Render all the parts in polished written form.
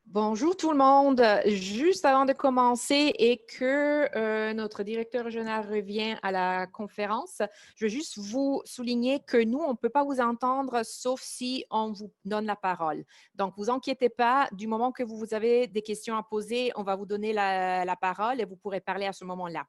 Bonjour tout le monde. Juste avant de commencer et que notre directeur général revient à la conférence, je veux juste vous souligner que nous, on ne peut pas vous entendre sauf si on vous donne la parole. Donc, vous inquiétez pas, du moment que vous avez des questions à poser, on va vous donner la parole et vous pourrez parler à ce moment-là.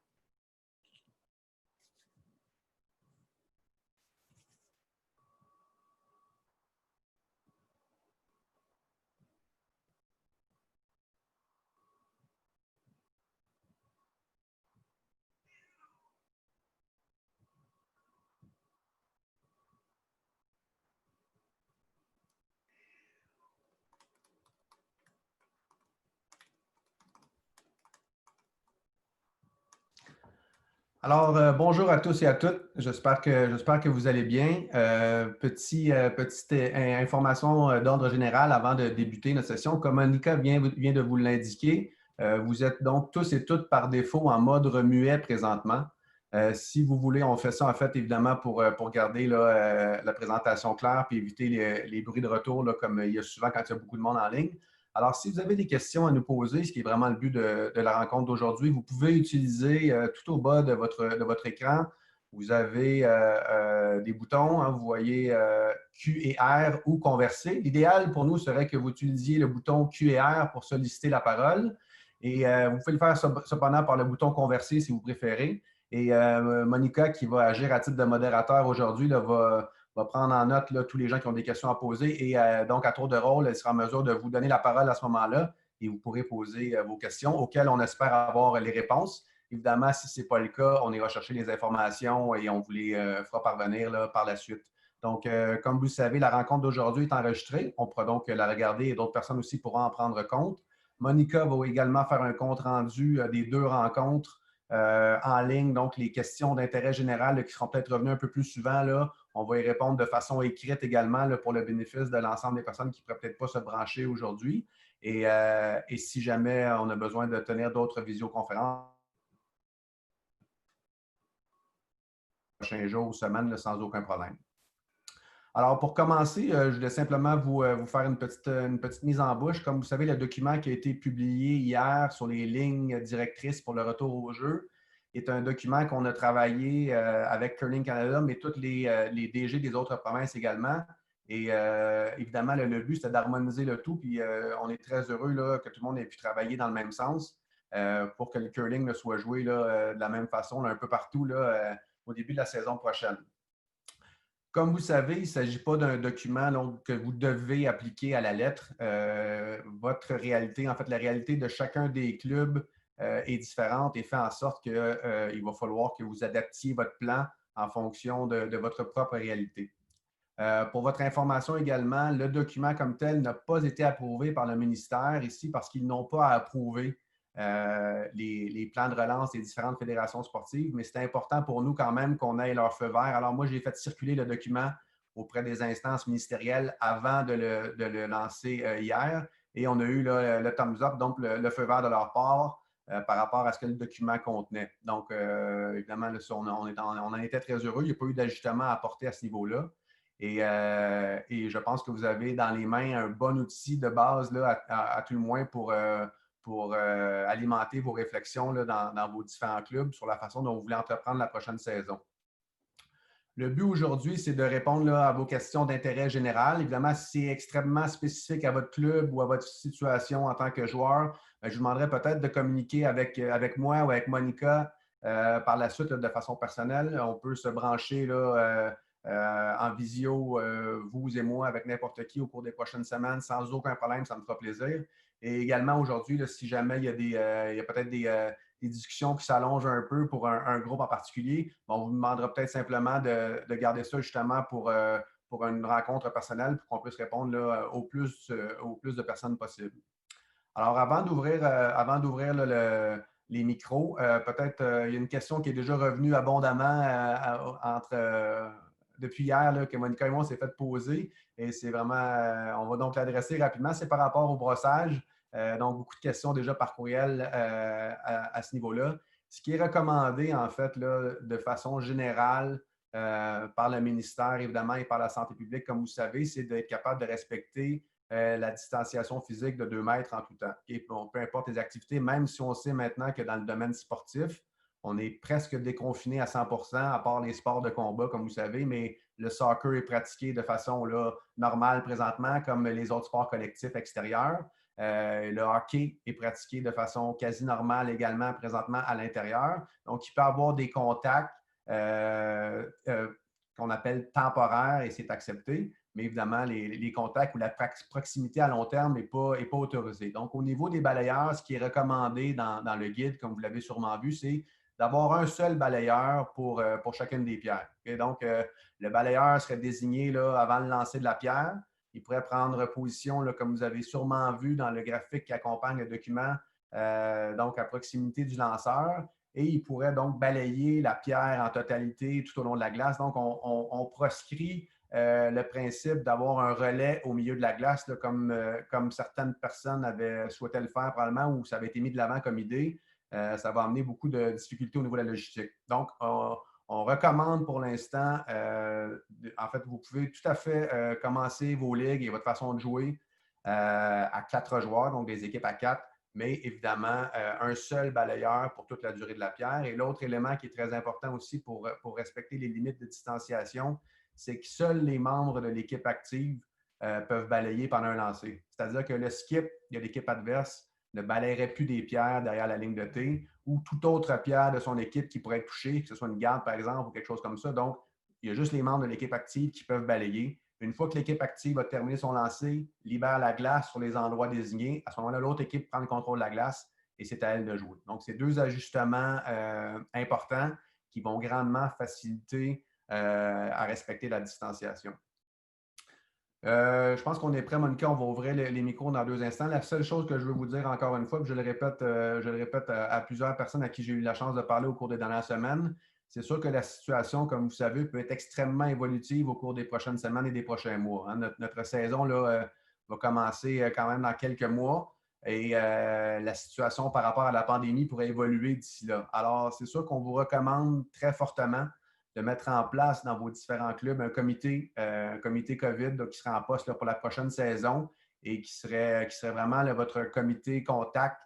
Alors, bonjour à tous et à toutes. J'espère que vous allez bien. Petite information d'ordre général avant de débuter notre session. Comme Monica vient de vous l'indiquer, vous êtes donc tous et toutes par défaut en mode muet présentement. Si vous voulez, on fait ça en fait évidemment pour garder là, la présentation claire et éviter les bruits de retour là, comme il y a souvent quand il y a beaucoup de monde en ligne. Alors, si vous avez des questions à nous poser, ce qui est vraiment le but de la rencontre d'aujourd'hui, vous pouvez utiliser tout au bas de votre écran, vous avez des boutons, hein, vous voyez Q et R ou converser. L'idéal pour nous serait que vous utilisiez le bouton Q et R pour solliciter la parole. Et vous pouvez le faire cependant par le bouton converser si vous préférez. Et Monica, qui va agir à titre de modérateur aujourd'hui, va prendre en note là, tous les gens qui ont des questions à poser et donc, à tour de rôle, elle sera en mesure de vous donner la parole à ce moment-là et vous pourrez poser vos questions auxquelles on espère avoir les réponses. Évidemment, si ce n'est pas le cas, on ira chercher les informations et on vous les fera parvenir là, par la suite. Donc, comme vous le savez, la rencontre d'aujourd'hui est enregistrée. On pourra donc la regarder et d'autres personnes aussi pourront en prendre compte. Monica va également faire un compte rendu des deux rencontres en ligne, donc les questions d'intérêt général là, qui seront peut-être revenues un peu plus souvent, là, on va y répondre de façon écrite également là, pour le bénéfice de l'ensemble des personnes qui ne pourraient peut-être pas se brancher aujourd'hui. Et si jamais on a besoin de tenir d'autres visioconférences les prochains jours ou semaines, là, sans aucun problème. Alors, pour commencer, je voulais simplement vous faire une petite mise en bouche. Comme vous savez, le document qui a été publié hier sur les lignes directrices pour le retour au jeu est un document qu'on a travaillé avec Curling Canada, mais tous les DG des autres provinces également. Et évidemment, le but, c'était d'harmoniser le tout. Puis on est très heureux là, que tout le monde ait pu travailler dans le même sens pour que le curling là, soit joué là, de la même façon là, un peu partout là, au début de la saison prochaine. Comme vous savez, il ne s'agit pas d'un document donc, que vous devez appliquer à la lettre. Votre réalité, en fait, la réalité de chacun des clubs est différente et fait en sorte qu'il va falloir que vous adaptiez votre plan en fonction de votre propre réalité. Pour votre information également, le document comme tel n'a pas été approuvé par le ministère ici parce qu'ils n'ont pas à approuver les plans de relance des différentes fédérations sportives, mais c'est important pour nous quand même qu'on ait leur feu vert. Alors moi, j'ai fait circuler le document auprès des instances ministérielles avant de le lancer hier et on a eu là, le thumbs up, donc le feu vert de leur part par rapport à ce que le document contenait. Donc, évidemment, là, on en était très heureux. Il n'y a pas eu d'ajustement à apporter à ce niveau-là. Et je pense que vous avez dans les mains un bon outil de base là, à tout le moins pour alimenter vos réflexions là, dans vos différents clubs sur la façon dont vous voulez entreprendre la prochaine saison. Le but aujourd'hui, c'est de répondre là, à vos questions d'intérêt général. Évidemment, si c'est extrêmement spécifique à votre club ou à votre situation en tant que joueur, je vous demanderai peut-être de communiquer avec moi ou avec Monica par la suite là, de façon personnelle. On peut se brancher là, en visio, vous et moi, avec n'importe qui au cours des prochaines semaines, sans aucun problème, ça me fera plaisir. Et également aujourd'hui, si jamais il y a peut-être des discussions qui s'allongent un peu pour un groupe en particulier, on vous demandera peut-être simplement de garder ça justement pour une rencontre personnelle pour qu'on puisse répondre là, au plus de personnes possible. Alors, avant d'ouvrir les micros, peut-être il y a une question qui est déjà revenue abondamment depuis hier là, que Monica et moi on s'est fait poser. Et c'est vraiment, on va donc l'adresser rapidement. C'est par rapport au brossage. Donc, beaucoup de questions déjà par courriel à ce niveau-là. Ce qui est recommandé, en fait, là, de façon générale par le ministère, évidemment, et par la santé publique, comme vous savez, c'est d'être capable de respecter la distanciation physique de 2 mètres en tout temps. Et bon, peu importe les activités, même si on sait maintenant que dans le domaine sportif, on est presque déconfiné à 100%, à part les sports de combat, comme vous savez, mais le soccer est pratiqué de façon là, normale présentement, comme les autres sports collectifs extérieurs. Le hockey est pratiqué de façon quasi normale également présentement à l'intérieur. Donc, il peut y avoir des contacts qu'on appelle temporaires et c'est accepté. Mais évidemment, les contacts ou la proximité à long terme n'est pas autorisée. Donc, au niveau des balayeurs, ce qui est recommandé dans le guide, comme vous l'avez sûrement vu, c'est d'avoir un seul balayeur pour chacune des pierres. Okay? Donc, le balayeur serait désigné là, avant le lancer de la pierre. Il pourrait prendre position, là, comme vous avez sûrement vu dans le graphique qui accompagne le document, donc à proximité du lanceur. Et il pourrait donc balayer la pierre en totalité tout au long de la glace. Donc, on proscrit le principe d'avoir un relais au milieu de la glace, là, comme certaines personnes avaient souhaité le faire probablement, ou ça avait été mis de l'avant comme idée. Ça va amener beaucoup de difficultés au niveau de la logistique. Donc, on recommande pour l'instant, en fait, vous pouvez tout à fait commencer vos ligues et votre façon de jouer à 4 joueurs, donc des équipes à 4, mais évidemment, un seul balayeur pour toute la durée de la pierre. Et l'autre élément qui est très important aussi pour respecter les limites de distanciation, c'est que seuls les membres de l'équipe active peuvent balayer pendant un lancer. C'est-à-dire que le skip de l'équipe adverse ne balayerait plus des pierres derrière la ligne de T ou toute autre pierre de son équipe qui pourrait être touchée, que ce soit une garde, par exemple, ou quelque chose comme ça. Donc, il y a juste les membres de l'équipe active qui peuvent balayer. Une fois que l'équipe active a terminé son lancer, libère la glace sur les endroits désignés. À ce moment-là, l'autre équipe prend le contrôle de la glace et c'est à elle de jouer. Donc, c'est deux ajustements importants qui vont grandement faciliter à respecter la distanciation. Je pense qu'on est prêt, Monica. On va ouvrir les micros dans 2 instants. La seule chose que je veux vous dire encore une fois, puis je le répète à plusieurs personnes à qui j'ai eu la chance de parler au cours des dernières semaines, c'est sûr que la situation, comme vous savez, peut être extrêmement évolutive au cours des prochaines semaines et des prochains mois. Hein. Notre saison là, va commencer quand même dans quelques mois et la situation par rapport à la pandémie pourrait évoluer d'ici là. Alors, c'est sûr qu'on vous recommande très fortement de mettre en place dans vos différents clubs un comité COVID là, qui serait en poste là, pour la prochaine saison et qui serait vraiment là, votre comité contact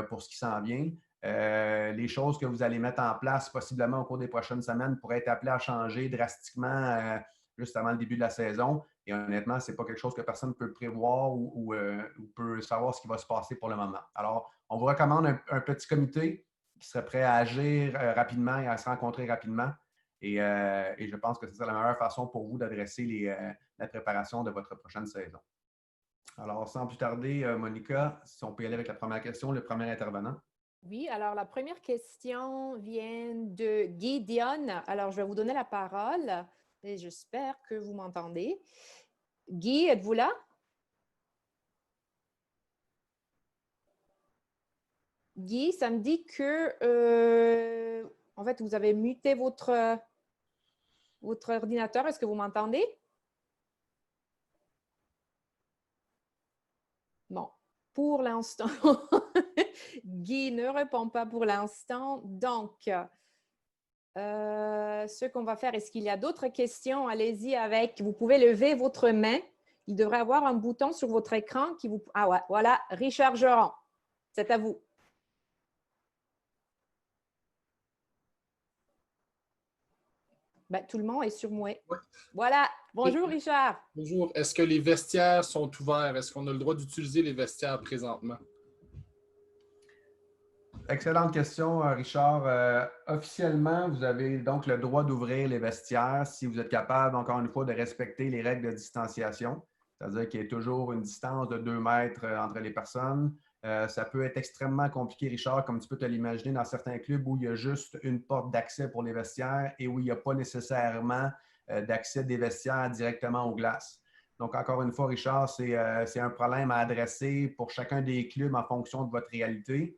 pour ce qui s'en vient. Les choses que vous allez mettre en place possiblement au cours des prochaines semaines pourraient être appelées à changer drastiquement juste avant le début de la saison. Et honnêtement, ce n'est pas quelque chose que personne ne peut prévoir ou peut savoir ce qui va se passer pour le moment. Alors, on vous recommande un petit comité qui serait prêt à agir rapidement et à se rencontrer rapidement. Et je pense que c'est la meilleure façon pour vous d'adresser la préparation de votre prochaine saison. Alors, sans plus tarder, Monica, si on peut y aller avec la première question, le premier intervenant. Oui, alors la première question vient de Guy Dionne. Alors, je vais vous donner la parole et j'espère que vous m'entendez. Guy, êtes-vous là? Guy, ça me dit que, en fait, vous avez muté votre ordinateur. Est-ce que vous m'entendez? Bon, pour l'instant, Guy ne répond pas pour l'instant. Donc, ce qu'on va faire, est-ce qu'il y a d'autres questions? Allez-y avec. Vous pouvez lever votre main. Il devrait avoir un bouton sur votre écran qui vous… Ah ouais, voilà, Richard Geron. C'est à vous. Ben, tout le monde est sur moi. Oui. Voilà. Bonjour, Richard. Bonjour. Est-ce que les vestiaires sont ouverts? Est-ce qu'on a le droit d'utiliser les vestiaires présentement? Excellente question, Richard. Officiellement, vous avez donc le droit d'ouvrir les vestiaires si vous êtes capable, encore une fois, de respecter les règles de distanciation. C'est-à-dire qu'il y a toujours une distance de 2 mètres entre les personnes. Ça peut être extrêmement compliqué, Richard, comme tu peux te l'imaginer, dans certains clubs où il y a juste une porte d'accès pour les vestiaires et où il n'y a pas nécessairement d'accès des vestiaires directement aux glaces. Donc, encore une fois, Richard, c'est un problème à adresser pour chacun des clubs en fonction de votre réalité.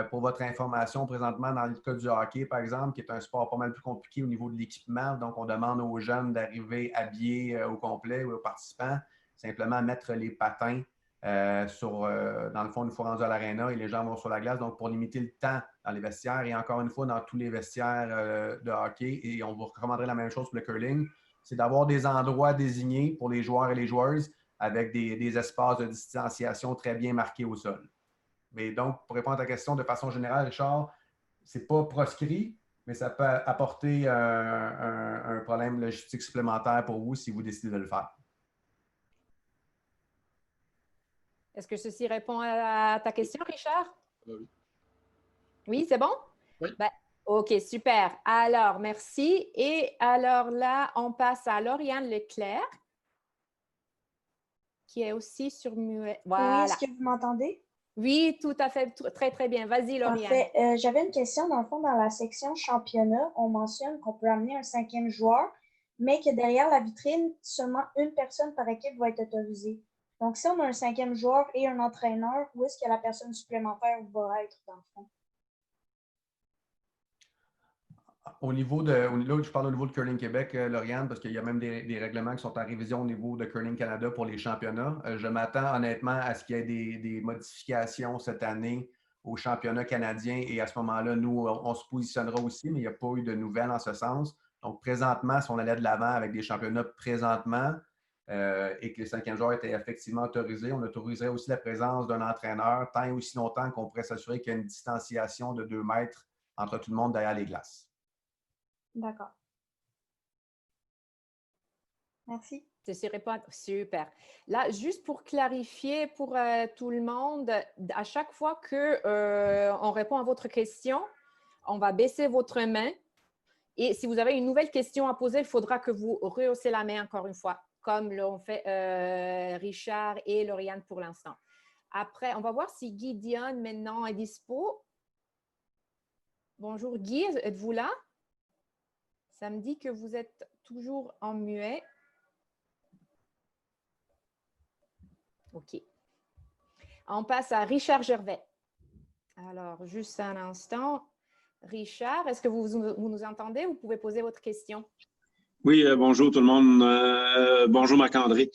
Pour votre information, présentement, dans le cas du hockey, par exemple, qui est un sport pas mal plus compliqué au niveau de l'équipement, donc on demande aux jeunes d'arriver habillés au complet ou aux participants, simplement mettre les patins dans le fond, une fois rendu à l'aréna et les gens vont sur la glace, donc pour limiter le temps dans les vestiaires et encore une fois dans tous les vestiaires de hockey, et on vous recommanderait la même chose pour le curling, c'est d'avoir des endroits désignés pour les joueurs et les joueuses avec des espaces de distanciation très bien marqués au sol. Mais donc, pour répondre à ta question de façon générale, Richard, ce n'est pas proscrit, mais ça peut apporter un problème logistique supplémentaire pour vous si vous décidez de le faire. Est-ce que ceci répond à ta question, Richard? Oui. Oui, c'est bon? Oui. Ben, OK, super. Alors, merci. Et alors là, on passe à Lauriane Leclerc, qui est aussi sur muet. Oui, Voilà. est-ce que vous m'entendez? Oui, tout à fait. Très, très bien. Vas-y, Lauriane. Parfait. J'avais une question. Dans le fond, dans la section championnat, on mentionne qu'on peut amener un 5e joueur, mais que derrière la vitrine, seulement une personne par équipe va être autorisée. Donc, si on a un 5e joueur et un entraîneur, où est-ce que la personne supplémentaire va être, dans le fond? Là, je parle au niveau de Curling Québec, Lauriane, parce qu'il y a même des règlements qui sont en révision au niveau de Curling Canada pour les championnats. Je m'attends honnêtement à ce qu'il y ait des modifications cette année au championnat canadien et à ce moment-là, nous, on se positionnera aussi, mais il n'y a pas eu de nouvelles en ce sens. Donc, présentement, si on allait de l'avant avec des championnats présentement et que les 5e joueurs étaient effectivement autorisés, on autoriserait aussi la présence d'un entraîneur tant et aussi longtemps qu'on pourrait s'assurer qu'il y a une distanciation de 2 mètres entre tout le monde derrière les glaces. D'accord. Merci. C'est répondre. Super. Là, juste pour clarifier pour tout le monde, à chaque fois qu'on répond à votre question, on va baisser votre main. Et si vous avez une nouvelle question à poser, il faudra que vous rehaussez la main encore une fois, comme l'ont fait Richard et Lauriane pour l'instant. Après, on va voir si Guy Dionne maintenant est dispo. Bonjour Guy, êtes-vous là? Ça me dit que vous êtes toujours en muet. OK. On passe à Richard Gervais. Alors, juste un instant. Richard, est-ce que vous nous entendez? Vous pouvez poser votre question. Oui, bonjour tout le monde. Bonjour Marc-André.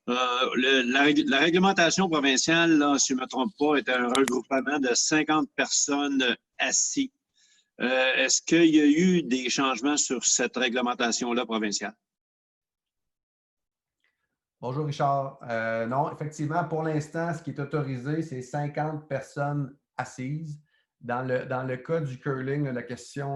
La réglementation provinciale, là, si je ne me trompe pas, est un regroupement de 50 personnes assises. Est-ce qu'il y a eu des changements sur cette réglementation-là provinciale? Bonjour Richard. Non, effectivement, pour l'instant, ce qui est autorisé, c'est 50 personnes assises. Dans le cas du curling,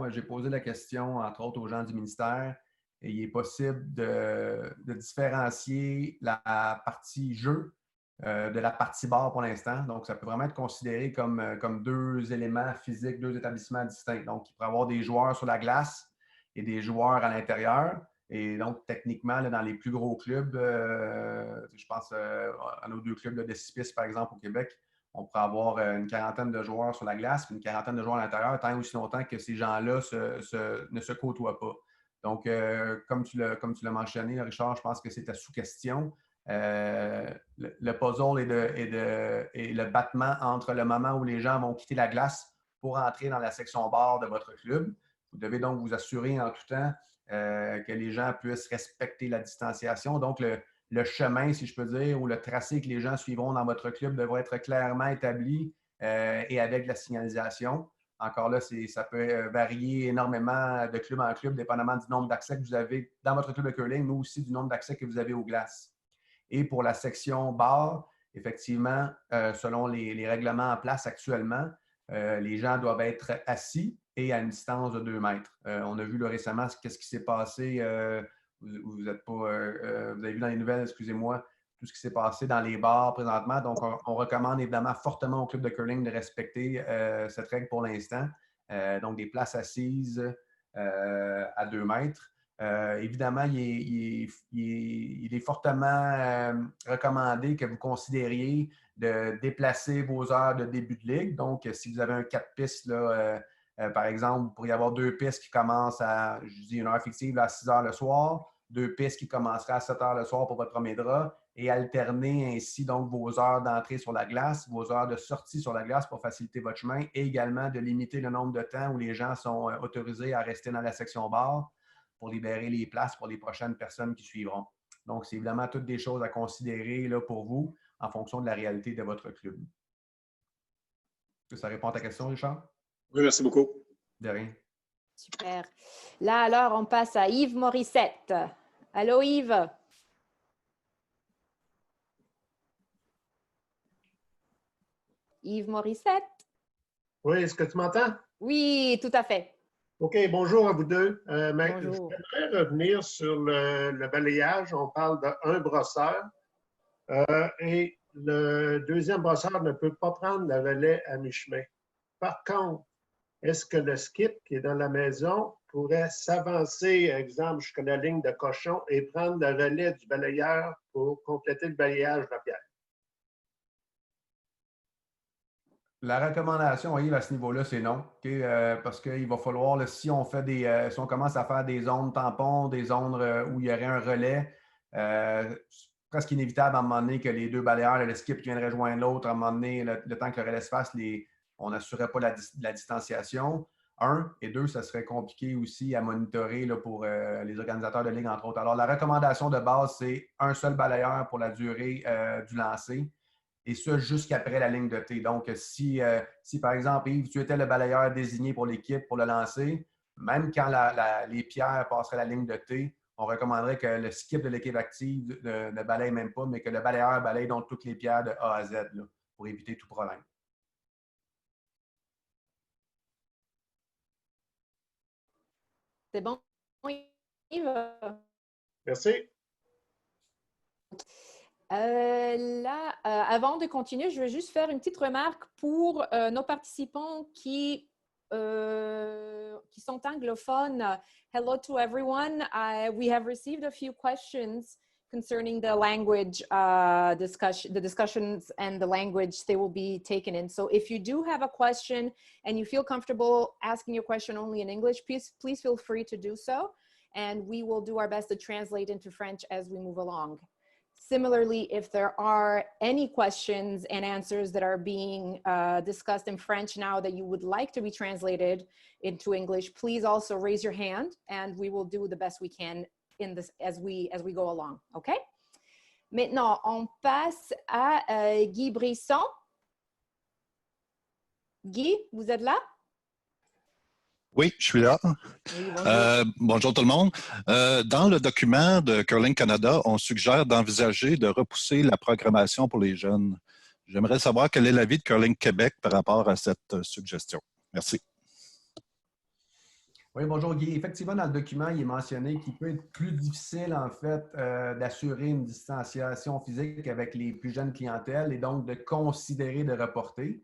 j'ai posé la question, entre autres, aux gens du ministère, et il est possible de différencier la partie jeu de la partie bar pour l'instant. Donc, ça peut vraiment être considéré comme deux éléments physiques, deux établissements distincts. Donc, il pourrait y avoir des joueurs sur la glace et des joueurs à l'intérieur. Et donc, techniquement, là, dans les plus gros clubs, je pense à nos 2 clubs de 6 pistes, par exemple, au Québec, on pourrait avoir une quarantaine de joueurs sur la glace puis une quarantaine de joueurs à l'intérieur, tant aussi longtemps que ces gens-là ne se côtoient pas. Donc, comme tu l'as mentionné, Richard, je pense que c'est ta sous-question. Le puzzle et le battement entre le moment où les gens vont quitter la glace pour entrer dans la section bar de votre club. Vous devez donc vous assurer en tout temps que les gens puissent respecter la distanciation. Donc, le chemin, si je peux dire, ou le tracé que les gens suivront dans votre club devrait être clairement établi et avec la signalisation. Encore là, ça peut varier énormément de club en club, dépendamment du nombre d'accès que vous avez dans votre club de curling, mais aussi du nombre d'accès que vous avez aux glaces. Et pour la section bar, effectivement, selon les règlements en place actuellement, les gens doivent être assis et à une distance de 2 mètres. On a vu là, récemment qu'est-ce qui s'est passé. Vous avez vu dans les nouvelles, excusez-moi, tout ce qui s'est passé dans les bars présentement. Donc, on recommande évidemment fortement au club de curling de respecter cette règle pour l'instant. Donc, des places assises à 2 mètres. Évidemment, il est fortement recommandé que vous considériez de déplacer vos heures de début de ligue. Donc, si vous avez un 4 pistes, là, par exemple, vous pourriez avoir 2 pistes qui commencent je dis une heure fictive à 6 heures le soir, 2 pistes qui commenceraient à 7 heures le soir pour votre premier drap et alterner ainsi donc vos heures d'entrée sur la glace, vos heures de sortie sur la glace pour faciliter votre chemin et également de limiter le nombre de temps où les gens sont autorisés à rester dans la section bar pour libérer les places pour les prochaines personnes qui suivront. Donc, c'est évidemment toutes des choses à considérer là, pour vous en fonction de la réalité de votre club. Est-ce que ça répond à ta question, Richard? Oui, merci beaucoup. De rien. Super. Là, alors, on passe à Yves Morissette. Allô, Yves? Yves Morissette. Oui, est-ce que tu m'entends? Oui, tout à fait. OK, bonjour à vous deux. Bonjour. J'aimerais revenir sur le balayage. On parle d'un brosseur et le deuxième brosseur ne peut pas prendre le relais à mi-chemin. Par contre, est-ce que le skip qui est dans la maison pourrait s'avancer, exemple, jusqu'à la ligne de cochon et prendre le relais du balayeur pour compléter le balayage de la pierre? La recommandation, Yves, à ce niveau-là, c'est non. Okay? Parce qu'il va falloir, là, si on fait si on commence à faire des zones tampons, des zones où il y aurait un relais, c'est presque inévitable à un moment donné que les deux balayeurs, le skip vienne rejoindre l'autre, à un moment donné, le temps que le relais se fasse, on n'assurerait pas la distanciation. Un, et deux, ça serait compliqué aussi à monitorer là, pour les organisateurs de ligue, entre autres. Alors, la recommandation de base, c'est un seul balayeur pour la durée du lancer, et ça jusqu'après la ligne de T. Donc, si par exemple, Yves, tu étais le balayeur désigné pour l'équipe pour le lancer, même quand les pierres passeraient la ligne de T, on recommanderait que le skip de l'équipe active ne balaye même pas, mais que le balayeur balaye donc toutes les pierres de A à Z là, pour éviter tout problème. C'est bon, Yves? Merci. Avant de continuer, je veux juste faire une petite remarque pour nos participants qui sont anglophones. Hello to everyone. We have received a few questions concerning the language the discussions and the language they will be taken in. So if you do have a question and you feel comfortable asking your question only in English, please feel free to do so. And we will do our best to translate into French as we move along. Similarly, if there are any questions and answers that are being discussed in French now that you would like to be translated into English, please also raise your hand and we will do the best we can in this as we go along. OK? Maintenant, on passe à Guy Brisson. Guy, vous êtes là? Oui, je suis là. Oui, bonjour. Bonjour tout le monde. Dans le document de Curling Canada, on suggère d'envisager de repousser la programmation pour les jeunes. J'aimerais savoir quel est l'avis de Curling Québec par rapport à cette suggestion. Merci. Oui, bonjour Guy. Effectivement, dans le document, il est mentionné qu'il peut être plus difficile, en fait, d'assurer une distanciation physique avec les plus jeunes clientèles et donc de considérer de reporter.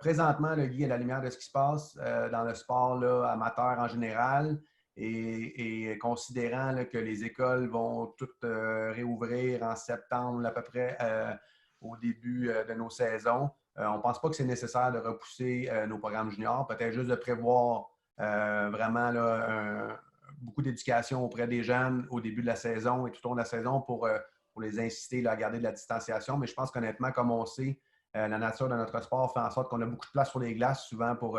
Présentement, le Guy, à la lumière de ce qui se passe dans le sport là, amateur en général et considérant là, que les écoles vont toutes réouvrir en septembre à peu près au début de nos saisons, on ne pense pas que c'est nécessaire de repousser nos programmes juniors, peut-être juste de prévoir vraiment là, beaucoup d'éducation auprès des jeunes au début de la saison et tout au long de la saison pour les inciter là, à garder de la distanciation. Mais je pense qu'honnêtement, comme on sait, la nature de notre sport fait en sorte qu'on a beaucoup de place sur les glaces, souvent pour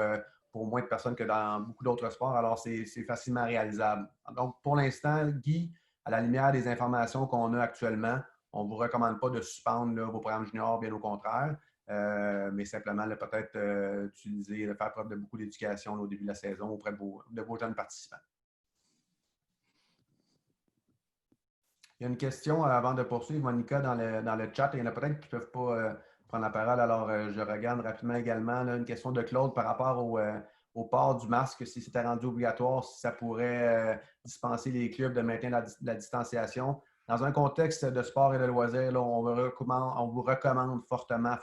moins de personnes que dans beaucoup d'autres sports. Alors, c'est facilement réalisable. Donc, pour l'instant, Guy, à la lumière des informations qu'on a actuellement, on ne vous recommande pas de suspendre là, vos programmes juniors, bien au contraire, mais simplement peut-être faire preuve de beaucoup d'éducation au début de la saison auprès de vos jeunes participants. Il y a une question avant de poursuivre, Monica, dans le chat. Il y en a peut-être qui ne peuvent pas prendre la parole. Alors, je regarde rapidement également là, une question de Claude par rapport au port du masque, si c'était rendu obligatoire, si ça pourrait dispenser les clubs de maintenir la distanciation. Dans un contexte de sport et de loisirs, là, on vous recommande fortement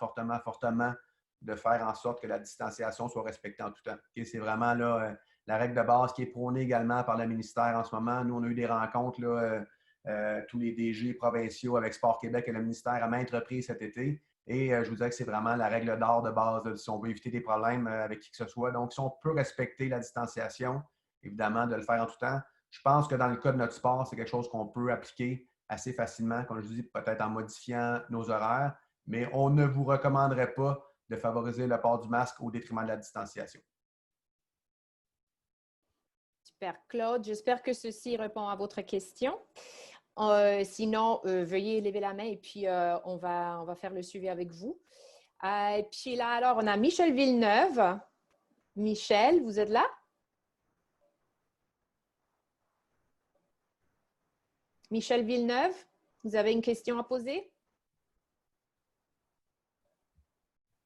de faire en sorte que la distanciation soit respectée en tout temps. Okay? C'est vraiment là, la règle de base qui est prônée également par le ministère en ce moment. Nous, on a eu des rencontres, là, tous les DG provinciaux avec Sport Québec et le ministère à maintes reprises cet été. Et je vous dirais que c'est vraiment la règle d'or de base là, si on veut éviter des problèmes avec qui que ce soit. Donc, si on peut respecter la distanciation, évidemment, de le faire en tout temps. Je pense que dans le cas de notre sport, c'est quelque chose qu'on peut appliquer assez facilement, comme je vous dis, peut-être en modifiant nos horaires, mais on ne vous recommanderait pas de favoriser le port du masque au détriment de la distanciation. Super, Claude. J'espère que ceci répond à votre question. Sinon, veuillez lever la main et puis on va faire le suivi avec vous. Et puis là, alors, on a Michel Villeneuve. Michel, vous êtes là? Michel Villeneuve, vous avez une question à poser?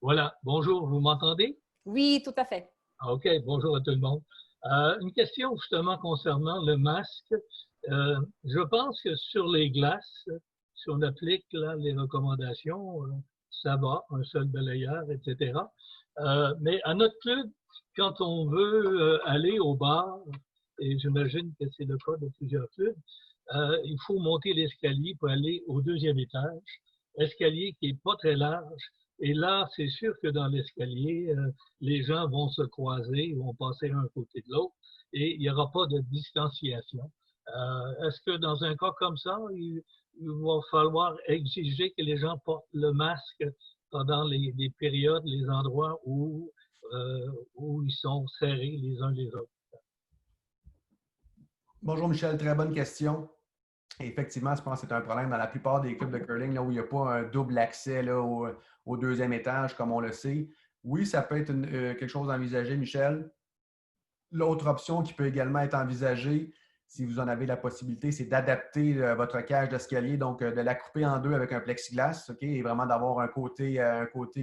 Voilà. Bonjour, vous m'entendez? Oui, tout à fait. OK, bonjour à tout le monde. Une question justement concernant le masque. Je pense que sur les glaces, si on applique là, les recommandations, ça va, un seul balayeur, etc. Mais à notre club, quand on veut aller au bar, et j'imagine que c'est le cas de plusieurs clubs, il faut monter l'escalier pour aller au deuxième étage, escalier qui est pas très large. Et là, c'est sûr que dans l'escalier, les gens vont se croiser, vont passer un côté de l'autre, et il n'y aura pas de distanciation. Est-ce que dans un cas comme ça, il va falloir exiger que les gens portent le masque pendant les périodes, les endroits où ils sont serrés les uns les autres? Bonjour Michel, très bonne question. Et effectivement, je pense que c'est un problème dans la plupart des clubs de curling là, où il n'y a pas un double accès là, au deuxième étage, comme on le sait. Oui, ça peut être quelque chose d'envisagé, Michel. L'autre option qui peut également être envisagée, si vous en avez la possibilité, c'est d'adapter votre cage d'escalier, donc de la couper en deux avec un plexiglas, OK, et vraiment d'avoir un côté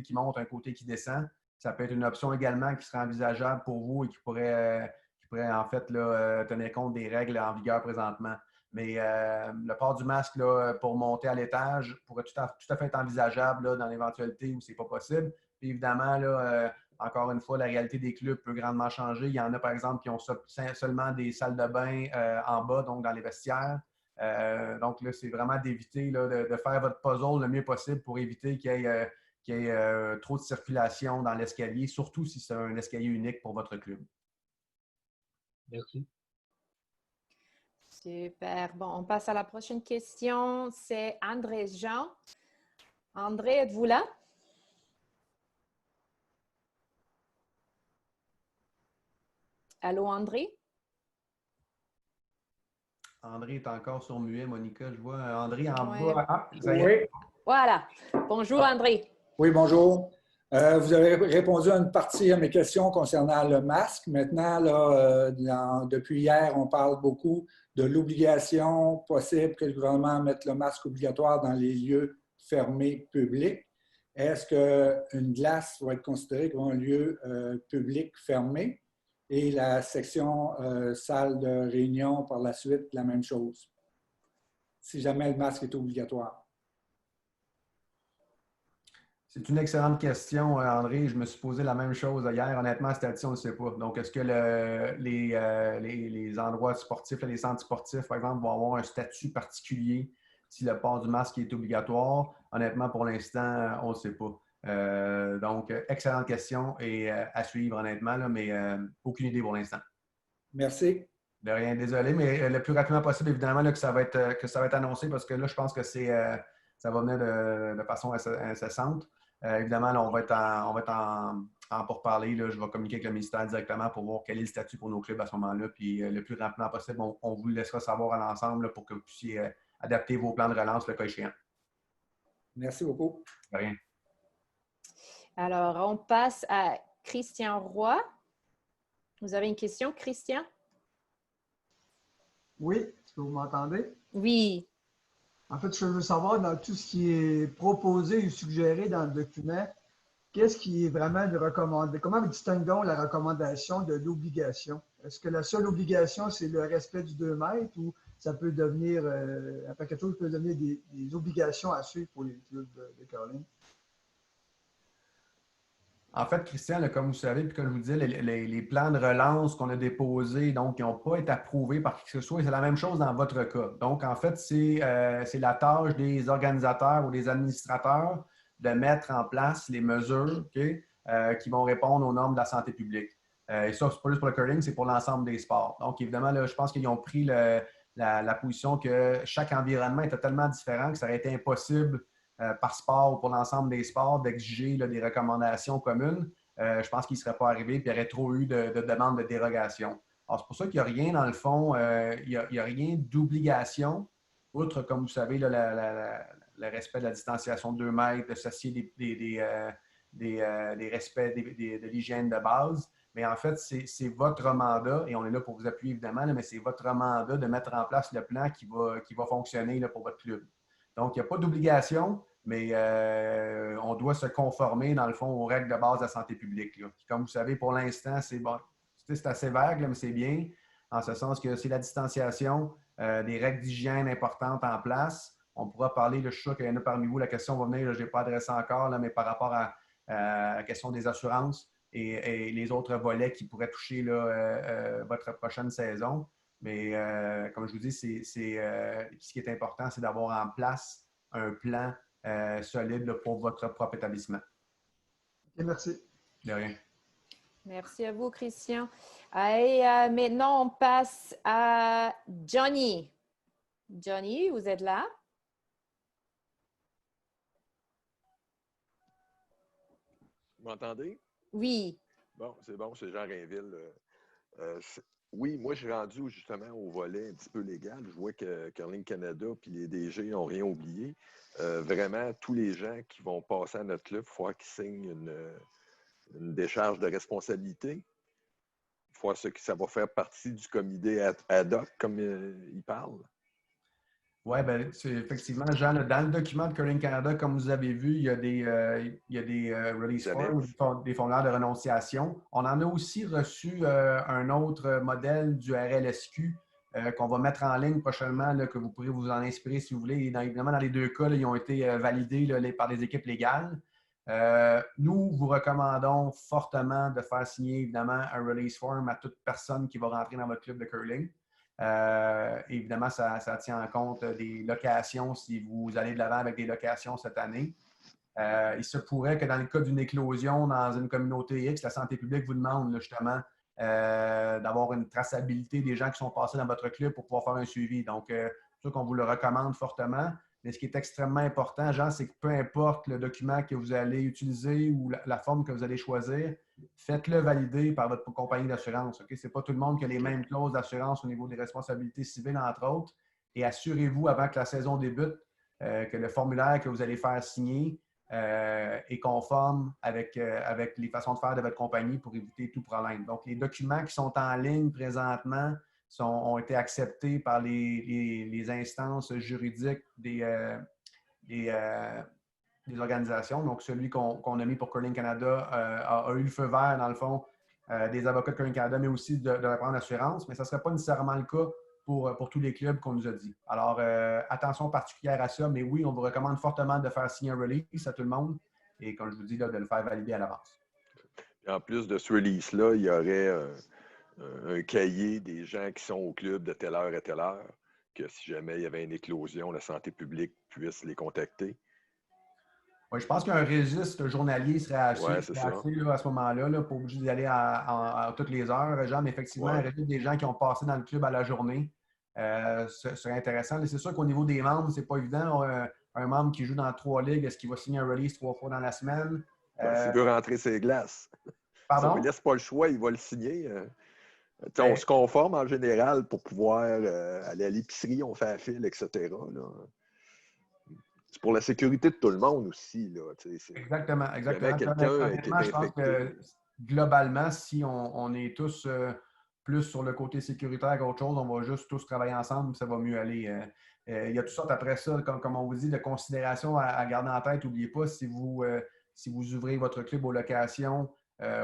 qui monte, un côté qui descend. Ça peut être une option également qui serait envisageable pour vous et qui pourrait en fait là, tenir compte des règles en vigueur présentement. Mais le port du masque là, pour monter à l'étage pourrait tout à fait être envisageable là, dans l'éventualité où ce n'est pas possible. Puis évidemment, là, encore une fois, la réalité des clubs peut grandement changer. Il y en a, par exemple, qui ont seulement des salles de bain en bas, donc dans les vestiaires. Donc, là, c'est vraiment d'éviter de faire votre puzzle le mieux possible pour éviter qu'il y ait trop de circulation dans l'escalier, surtout si c'est un escalier unique pour votre club. Merci. Super. Bon, on passe à la prochaine question. C'est André Jean. André, êtes-vous là? Allô, André? André est encore sur muet, Monica. Je vois André en Ouais. bas. Ah, ça y est. Oui, Voilà. Bonjour, André. oui, bonjour. Vous avez répondu à une partie de mes questions concernant le masque. Maintenant, là, depuis hier, on parle beaucoup de l'obligation possible que le gouvernement mette le masque obligatoire dans les lieux fermés publics. Est-ce qu'une glace va être considérée comme un lieu public fermé et la section salle de réunion par la suite, la même chose, si jamais le masque est obligatoire? C'est une excellente question, André. Je me suis posé la même chose hier. Honnêtement, à cette on ne le sait pas. Donc, est-ce que les endroits sportifs, les centres sportifs, par exemple, vont avoir un statut particulier si le port du masque est obligatoire? Honnêtement, pour l'instant, on ne le sait pas. Donc, excellente question et à suivre, honnêtement, là, mais aucune idée pour l'instant. Merci. De rien, désolé, mais le plus rapidement possible, évidemment, là, que ça va être annoncé parce que là, je pense que ça va venir de façon incessante. Évidemment, là, on va être en pourparlers. Là, je vais communiquer avec le ministère directement pour voir quel est le statut pour nos clubs à ce moment-là. Puis le plus rapidement possible, on vous le laissera savoir à l'ensemble pour que vous puissiez adapter vos plans de relance le cas échéant. Merci beaucoup. De rien. Alors, on passe à Christian Roy. Vous avez une question, Christian? Oui, est-ce que vous m'entendez? Oui. En fait, je veux savoir, dans tout ce qui est proposé ou suggéré dans le document, qu'est-ce qui est vraiment recommandé? Comment distinguons la recommandation de l'obligation? Est-ce que la seule obligation, c'est le respect du 2 mètres ou ça peut devenir, après quelque chose peut devenir des obligations à suivre pour les clubs de curling? En fait, Christian, là, comme vous savez, puis comme je vous disais, les plans de relance qu'on a déposés, donc, qui n'ont pas été approuvés par qui que ce soit, c'est la même chose dans votre cas. Donc, en fait, c'est la tâche des organisateurs ou des administrateurs de mettre en place les mesures qui vont répondre aux normes de la santé publique. Et ça, c'est pas juste pour le curling, c'est pour l'ensemble des sports. Donc, évidemment, là, je pense qu'ils ont pris la position que chaque environnement était tellement différent que ça aurait été impossible par sport ou pour l'ensemble des sports, d'exiger des recommandations communes. Je pense qu'il ne serait pas arrivé et il y aurait trop eu de demandes de dérogation. Alors, c'est pour ça qu'il n'y a rien, dans le fond, il n'y a rien d'obligation, outre, comme vous savez, le respect de la distanciation de 2 mètres, de s'assier des respects de l'hygiène de base. Mais en fait, c'est votre mandat, et on est là pour vous appuyer évidemment, mais c'est votre mandat de mettre en place le plan qui va fonctionner là, pour votre club. Donc, il n'y a pas d'obligation, mais on doit se conformer, dans le fond, aux règles de base de la santé publique, là. Comme vous savez, pour l'instant, c'est bon, c'est assez vague, là, mais c'est bien, en ce sens que c'est la distanciation, des règles d'hygiène importantes en place. On pourra parler, là, je suis sûr qu'il y en a parmi vous, la question va venir, je n'ai pas adressé encore, là, mais par rapport à la question des assurances et les autres volets qui pourraient toucher là, votre prochaine saison. Mais comme je vous dis, ce qui est important, c'est d'avoir en place un plan solide là, pour votre propre établissement. OK, merci. De rien. Merci à vous, Christian. Et maintenant, on passe à Johnny. Johnny, vous êtes là? Vous m'entendez? Oui. Bon, c'est Jean Rainville. Oui, moi, je suis rendu justement au volet un petit peu légal. Je vois que Curling Canada et les DG n'ont rien oublié. Vraiment, tous les gens qui vont passer à notre club, il faut qu'ils signent une décharge de responsabilité. Il faut que ça va faire partie du comité ad hoc, comme il parle. Oui, bien, c'est effectivement, Jean, là, dans le document de Curling Canada, comme vous avez vu, il y a des release forms, des formulaires de renonciation. On en a aussi reçu un autre modèle du RLSQ qu'on va mettre en ligne prochainement, là, que vous pourrez vous en inspirer si vous voulez. Et évidemment, dans les deux cas, là, ils ont été validés là, par des équipes légales. Nous vous recommandons fortement de faire signer, évidemment, un release form à toute personne qui va rentrer dans votre club de curling. Évidemment, ça tient en compte des locations si vous allez de l'avant avec des locations cette année. Il se pourrait que dans le cas d'une éclosion dans une communauté X, la santé publique vous demande là, justement d'avoir une traçabilité des gens qui sont passés dans votre club pour pouvoir faire un suivi. Donc, c'est sûr qu'on vous le recommande fortement. Mais ce qui est extrêmement important, Jean, c'est que peu importe le document que vous allez utiliser ou la forme que vous allez choisir, faites-le valider par votre compagnie d'assurance. Okay? Ce n'est pas tout le monde qui a les mêmes clauses d'assurance au niveau des responsabilités civiles, entre autres. Et assurez-vous, avant que la saison débute, que le formulaire que vous allez faire signer est conforme avec les façons de faire de votre compagnie pour éviter tout problème. Donc, les documents qui sont en ligne présentement ont été acceptés par les instances juridiques des organisations. Donc, celui qu'on a mis pour Curling Canada a eu le feu vert, dans le fond, des avocats de Curling Canada, mais aussi de reprendre l'assurance. Mais ça ne serait pas nécessairement le cas pour tous les clubs qu'on nous a dit. Alors, attention particulière à ça, mais oui, on vous recommande fortement de faire signer un release à tout le monde et, comme je vous dis, là, de le faire valider à l'avance. En plus de ce release-là, il y aurait un cahier des gens qui sont au club de telle heure à telle heure, que si jamais il y avait une éclosion, la santé publique puisse les contacter. Oui, je pense qu'un registre journalier serait assez, là, à ce moment-là, là, pas obligé d'y aller à toutes les heures, Jean, mais effectivement, un registre des gens qui ont passé dans le club à la journée serait intéressant. C'est sûr qu'au niveau des membres, c'est pas évident. Un membre qui joue dans 3 ligues, est-ce qu'il va signer un release 3 fois dans la semaine? S'il veut rentrer ses glaces. Pardon? Si on ne laisse pas le choix, il va le signer. On se conforme en général pour pouvoir aller à l'épicerie, on fait la file, etc. Là. C'est pour la sécurité de tout le monde aussi. Là, exactement. Honnêtement, je pense que globalement, si on est tous plus sur le côté sécuritaire qu'autre chose, on va juste tous travailler ensemble, ça va mieux aller. Il y a toutes sortes après ça, comme on vous dit, de considérations à garder en tête. N'oubliez pas, si vous ouvrez votre club aux locations,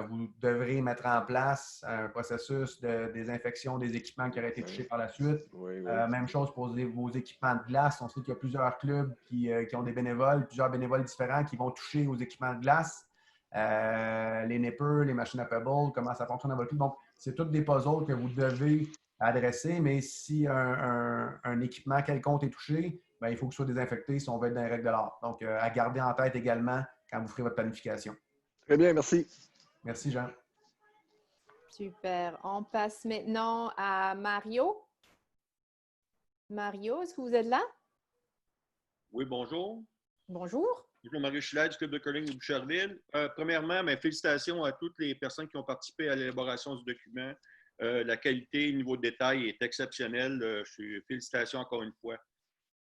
vous devrez mettre en place un processus de désinfection des équipements qui auraient été touchés par la suite. Oui. Même chose pour vos équipements de glace. On sait qu'il y a plusieurs clubs qui ont des bénévoles, plusieurs bénévoles différents qui vont toucher aux équipements de glace. Les nippers, les machines à pebble, comment ça fonctionne dans votre club. Donc, c'est toutes des puzzles que vous devez adresser, mais si un équipement quelconque est touché, bien, il faut que ce soit désinfecté si on veut être dans les règles de l'art. Donc, à garder en tête également quand vous ferez votre planification. Très bien, merci. Merci, Jean. Super. On passe maintenant à Mario. Mario, est-ce que vous êtes là? Oui, bonjour. Bonjour. Bonjour, Mario Schiller du Club de curling de Boucherville. Premièrement, félicitations à toutes les personnes qui ont participé à l'élaboration du document. La qualité, le niveau de détail est exceptionnel. Félicitations encore une fois.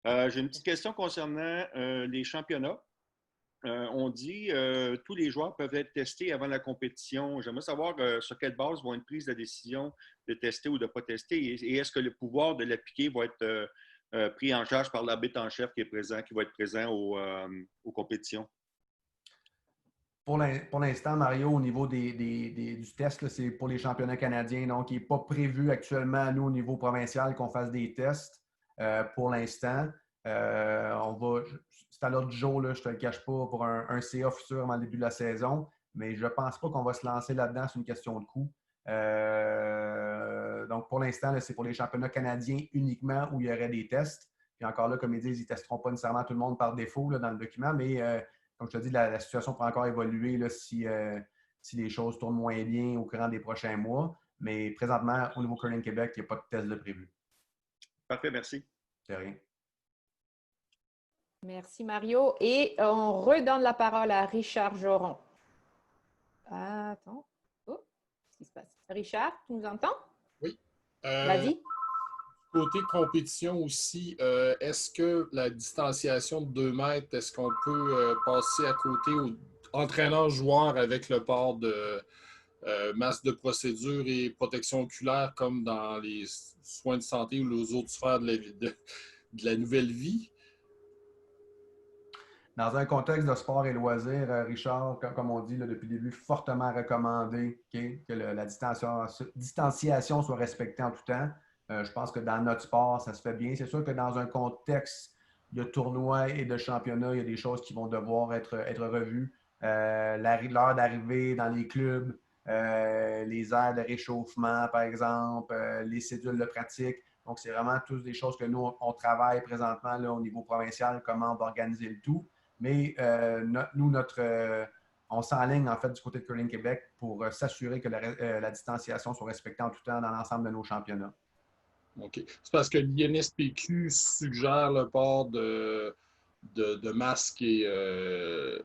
J'ai une petite question concernant les championnats. On dit tous les joueurs peuvent être testés avant la compétition. J'aimerais savoir sur quelle base va être prise la décision de tester ou de ne pas tester et est-ce que le pouvoir de l'appliquer va être pris en charge par l'arbitre en chef qui va être présent aux compétitions. Pour l'instant, Mario, au niveau du test, c'est pour les championnats canadiens. Donc, il n'est pas prévu actuellement, nous, au niveau provincial, qu'on fasse des tests pour l'instant. C'est à l'ordre du jour, là, je ne te le cache pas, pour un CA futur avant le début de la saison. Mais je ne pense pas qu'on va se lancer là-dedans. C'est une question de coût. Donc, pour l'instant, c'est pour les championnats canadiens uniquement où il y aurait des tests. Puis encore là, comme ils disent, ils ne testeront pas nécessairement tout le monde par défaut là, dans le document, mais comme je te dis, la situation pourrait encore évoluer là, si les choses tournent moins bien au courant des prochains mois. Mais présentement, au niveau Curling Québec, il n'y a pas de test de prévu. Parfait, merci. C'est rien. Merci, Mario. Et on redonne la parole à Richard Joron. Attends. Oh, qu'est-ce qui se passe? Richard, tu nous entends? Oui. Vas-y. Côté compétition aussi, est-ce que la distanciation de 2 mètres, est-ce qu'on peut passer à côté aux entraîneurs-joueurs avec le port de masque de procédure et protection oculaire comme dans les soins de santé ou les autres sphères de la nouvelle vie? Dans un contexte de sport et loisirs, Richard, comme on dit là, depuis le début, fortement recommandé que la distanciation soit respectée en tout temps. Je pense que dans notre sport, ça se fait bien. C'est sûr que dans un contexte de tournoi et de championnat, il y a des choses qui vont devoir être revues. L'heure d'arrivée dans les clubs, les aires de réchauffement, par exemple, les cédules de pratique. Donc, c'est vraiment toutes des choses que nous, on travaille présentement là, au niveau provincial, comment on va organiser le tout. Mais on s'enligne en fait du côté de Curling Québec pour s'assurer que la distanciation soit respectée en tout temps dans l'ensemble de nos championnats. OK. C'est parce que l'INSPQ suggère le port de masques et de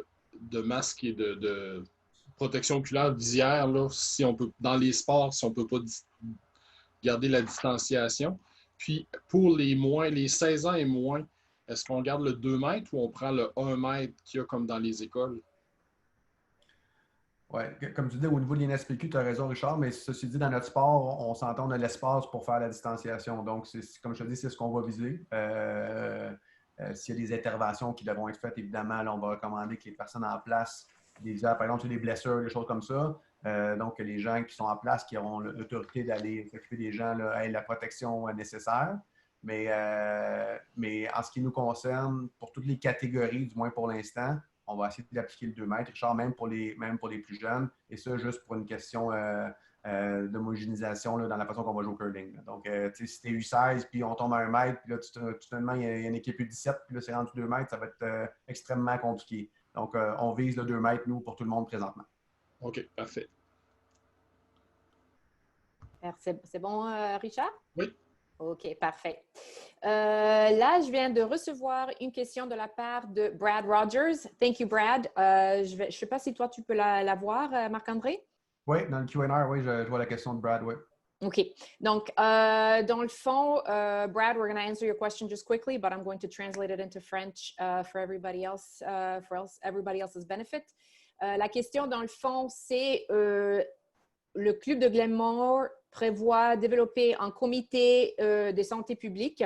protection oculaire, visière, là, si on peut, dans les sports, si on ne peut pas garder la distanciation. Puis pour les 16 ans et moins, est-ce qu'on garde le 2 mètres ou on prend le 1 mètre qu'il y a comme dans les écoles? Oui, comme tu dis, au niveau de l'INSPQ, tu as raison, Richard, mais ceci dit, dans notre sport, on s'entend, on a l'espace pour faire la distanciation. Donc, comme je te dis, c'est ce qu'on va viser. S'il y a des interventions qui devront être faites, évidemment, là, on va recommander que les personnes en place, par exemple, sur des blessures, des choses comme ça, donc les gens qui sont en place, qui auront l'autorité d'aller s'occuper des gens, là, aient la protection nécessaire. Mais en ce qui nous concerne, pour toutes les catégories, du moins pour l'instant, on va essayer d'appliquer le 2 mètres, Richard, même pour les plus jeunes, et ça juste pour une question d'homogénéisation dans la façon qu'on va jouer au curling. Là. Donc, si tu es U16, puis on tombe à 1 mètre, puis là, tout il y a une équipe U17, puis là, c'est rendu 2 mètres, ça va être extrêmement compliqué. Donc, on vise le 2 mètres, nous, pour tout le monde présentement. OK, parfait. C'est bon, Richard? Oui. OK, parfait. Là, je viens de recevoir une question de la part de Brad Rogers. Thank you, Brad. Je ne sais pas si toi, tu peux la voir, Marc-André? Oui, dans le Q&A, oui, je vois la question de Brad, oui. OK. Donc, dans le fond, Brad, we're going to answer your question just quickly, but I'm going to translate it into French for everybody else, everybody else's benefit. La question, dans le fond, c'est le club de Glenmore prévoit développer un comité de santé publique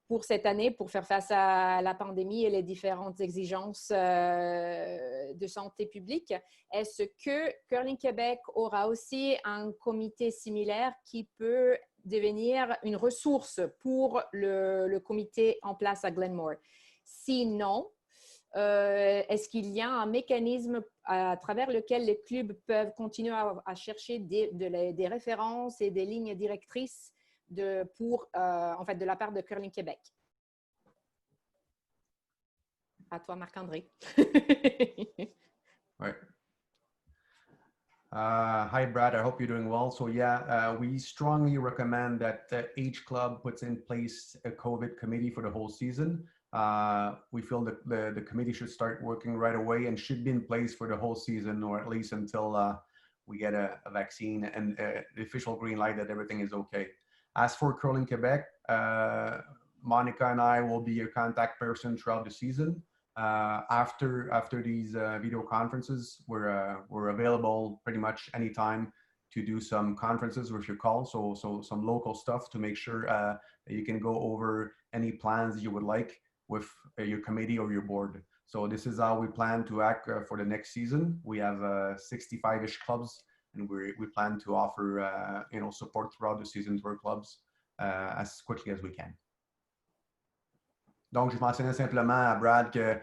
pour cette année pour faire face à la pandémie et les différentes exigences de santé publique. Est-ce que Curling Québec aura aussi un comité similaire qui peut devenir une ressource pour le comité en place à Glenmore? Sinon, est-ce qu'il y a un mécanisme à travers lequel les clubs peuvent continuer à chercher des références et des lignes directrices en fait, de la part de Curling Québec? À toi, Marc-André. Right. Hi, Brad. I hope you're doing well. So, yeah, we strongly recommend that each club puts in place a COVID committee for the whole season. We feel that the committee should start working right away and should be in place for the whole season, or at least until we get a vaccine and the official green light that everything is okay. As for Curling Quebec, Monica and I will be your contact person throughout the season. After these video conferences, we're available pretty much anytime to do some conferences with your calls, so some local stuff to make sure that you can go over any plans you would like with your committee or your board. So this is how we plan to act for the next season. We have 65-ish clubs, and we plan to offer support throughout the season to our clubs as quickly as we can. Donc, je mentionnais simplement à Brad que,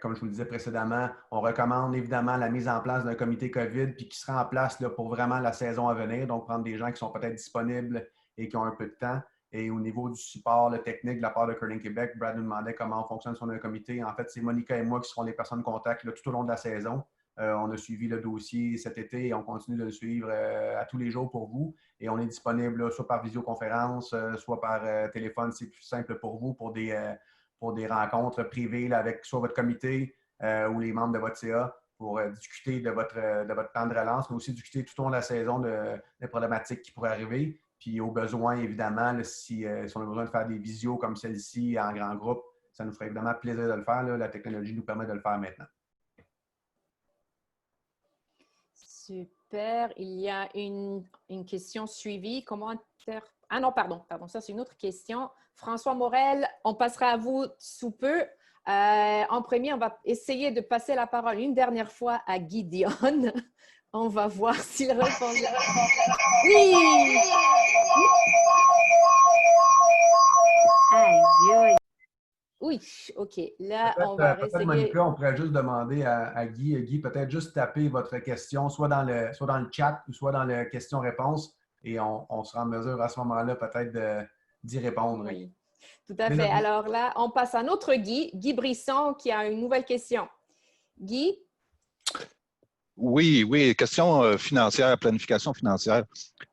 comme je vous le disais précédemment, on recommande évidemment la mise en place d'un comité COVID puis qui sera en place là, pour vraiment la saison à venir. Donc, prendre des gens qui sont peut-être disponibles et qui ont un peu de temps. Et au niveau du support le technique de la part de Curling Québec, Brad nous demandait comment on fonctionne sur un comité. En fait, c'est Monica et moi qui seront les personnes de contact là, tout au long de la saison. On a suivi le dossier cet été et on continue de le suivre à tous les jours pour vous. Et on est disponible là, soit par visioconférence, soit par téléphone. C'est plus simple pour vous pour des rencontres privées là, avec soit votre comité ou les membres de votre CA pour discuter de votre plan de relance, mais aussi discuter tout au long de la saison des problématiques qui pourraient arriver. Puis au besoin, évidemment, là, si on a besoin de faire des visios comme celle-ci en grand groupe, ça nous ferait évidemment plaisir de le faire. Là. La technologie nous permet de le faire maintenant. Super. Il y a une question suivie. Ah non, pardon. Ça, c'est une autre question. François Morel, on passera à vous sous peu. En premier, on va essayer de passer la parole une dernière fois à Guy Dionne. On va voir s'il répond. Oui! Aïe, oui, OK. Là, on va essayer. Monica, on pourrait juste demander à Guy. Guy, peut-être juste taper votre question, soit dans le chat ou soit dans la question-réponse, et on sera en mesure à ce moment-là peut-être d'y répondre. Oui, tout à fait. Alors là, on passe à notre Guy Brisson, qui a une nouvelle question. Guy? Oui, question financière, planification financière.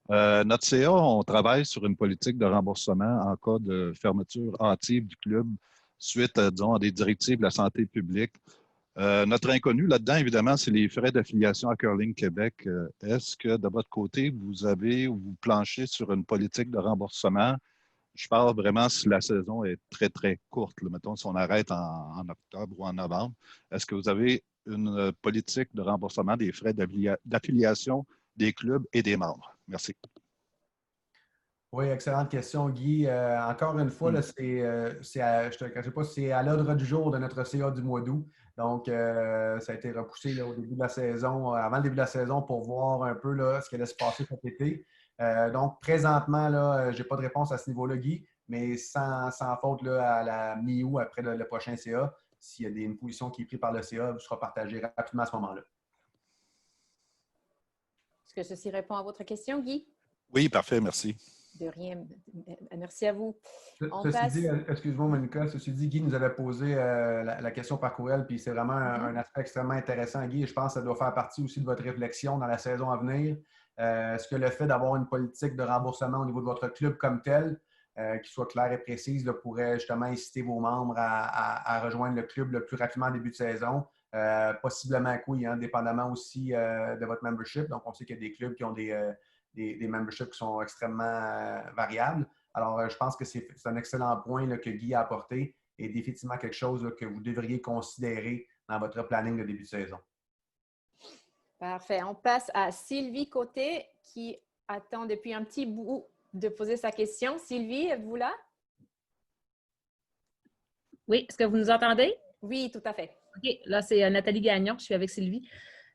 Notre CA, on travaille sur une politique de remboursement en cas de fermeture hâtive du club suite, disons, à des directives de la santé publique. Notre inconnu là-dedans, évidemment, c'est les frais d'affiliation à Curling Québec. Est-ce que, de votre côté, vous planchez sur une politique de remboursement? Je parle vraiment si la saison est très, très courte. Là. Mettons, si on arrête en octobre ou en novembre, est-ce que vous avez une politique de remboursement des frais d'affiliation des clubs et des membres? Merci. Oui, excellente question, Guy. Encore une fois, là, je te cache pas, c'est à l'ordre du jour de notre CA du mois d'août. Donc, ça a été repoussé là, au début de la saison, avant le début de la saison, pour voir un peu là, ce qui allait se passer cet été. Donc, présentement, je n'ai pas de réponse à ce niveau-là, Guy, mais sans faute là, à la mi-août, après le prochain CA, s'il y a une position qui est prise par le CA, vous sera partagée rapidement à ce moment-là. Est-ce que ceci répond à votre question, Guy? Oui, parfait, merci. De rien. Merci à vous. Excuse-moi, Monica. Ceci dit, Guy nous avait posé la question par courriel, puis c'est vraiment un aspect extrêmement intéressant, Guy, et je pense que ça doit faire partie aussi de votre réflexion dans la saison à venir. Est-ce que le fait d'avoir une politique de remboursement au niveau de votre club comme tel, qui soit claire et précise, là, pourrait justement inciter vos membres à rejoindre le club le plus rapidement en début de saison? Possiblement que oui, hein, dépendamment aussi de votre membership. Donc, on sait qu'il y a des clubs qui ont des memberships qui sont extrêmement variables. Alors, je pense que c'est un excellent point là, que Guy a apporté et définitivement quelque chose là, que vous devriez considérer dans votre planning de début de saison. Parfait. On passe à Sylvie Côté qui attend depuis un petit bout de poser sa question. Sylvie, êtes-vous là? Oui, est-ce que vous nous entendez? Oui, tout à fait. OK, là, c'est Nathalie Gagnon, je suis avec Sylvie.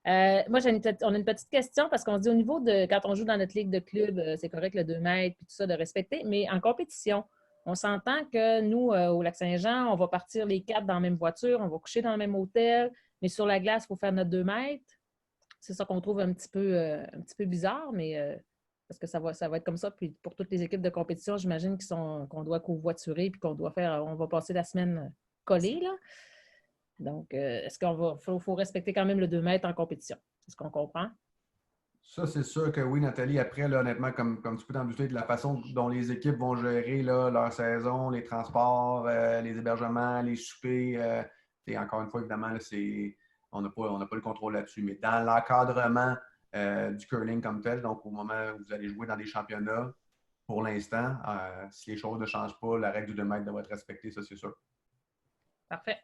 Moi, on a une petite question parce qu'on se dit au niveau de quand on joue dans notre ligue de club, c'est correct le 2 mètres et tout ça de respecter, mais en compétition, on s'entend que nous, au Lac-Saint-Jean, on va partir les 4 dans la même voiture, on va coucher dans le même hôtel, mais sur la glace, il faut faire notre 2 mètres. C'est ça qu'on trouve un petit peu bizarre, mais parce que ça va être comme ça. Puis pour toutes les équipes de compétition, j'imagine qu'on doit covoiturer puis on va passer la semaine collée, là. Donc, est-ce qu'il faut respecter quand même le 2 mètres en compétition? Est-ce qu'on comprend? Ça, c'est sûr que oui, Nathalie. Après, là, honnêtement, comme tu peux t'en douter de la façon dont les équipes vont gérer là, leur saison, les transports, les hébergements, les soupers, et encore une fois, évidemment, là, on n'a pas le contrôle là-dessus. Mais dans l'encadrement du curling comme tel, donc au moment où vous allez jouer dans des championnats, pour l'instant, si les choses ne changent pas, la règle du 2 mètres doit être respectée, ça, c'est sûr. Parfait.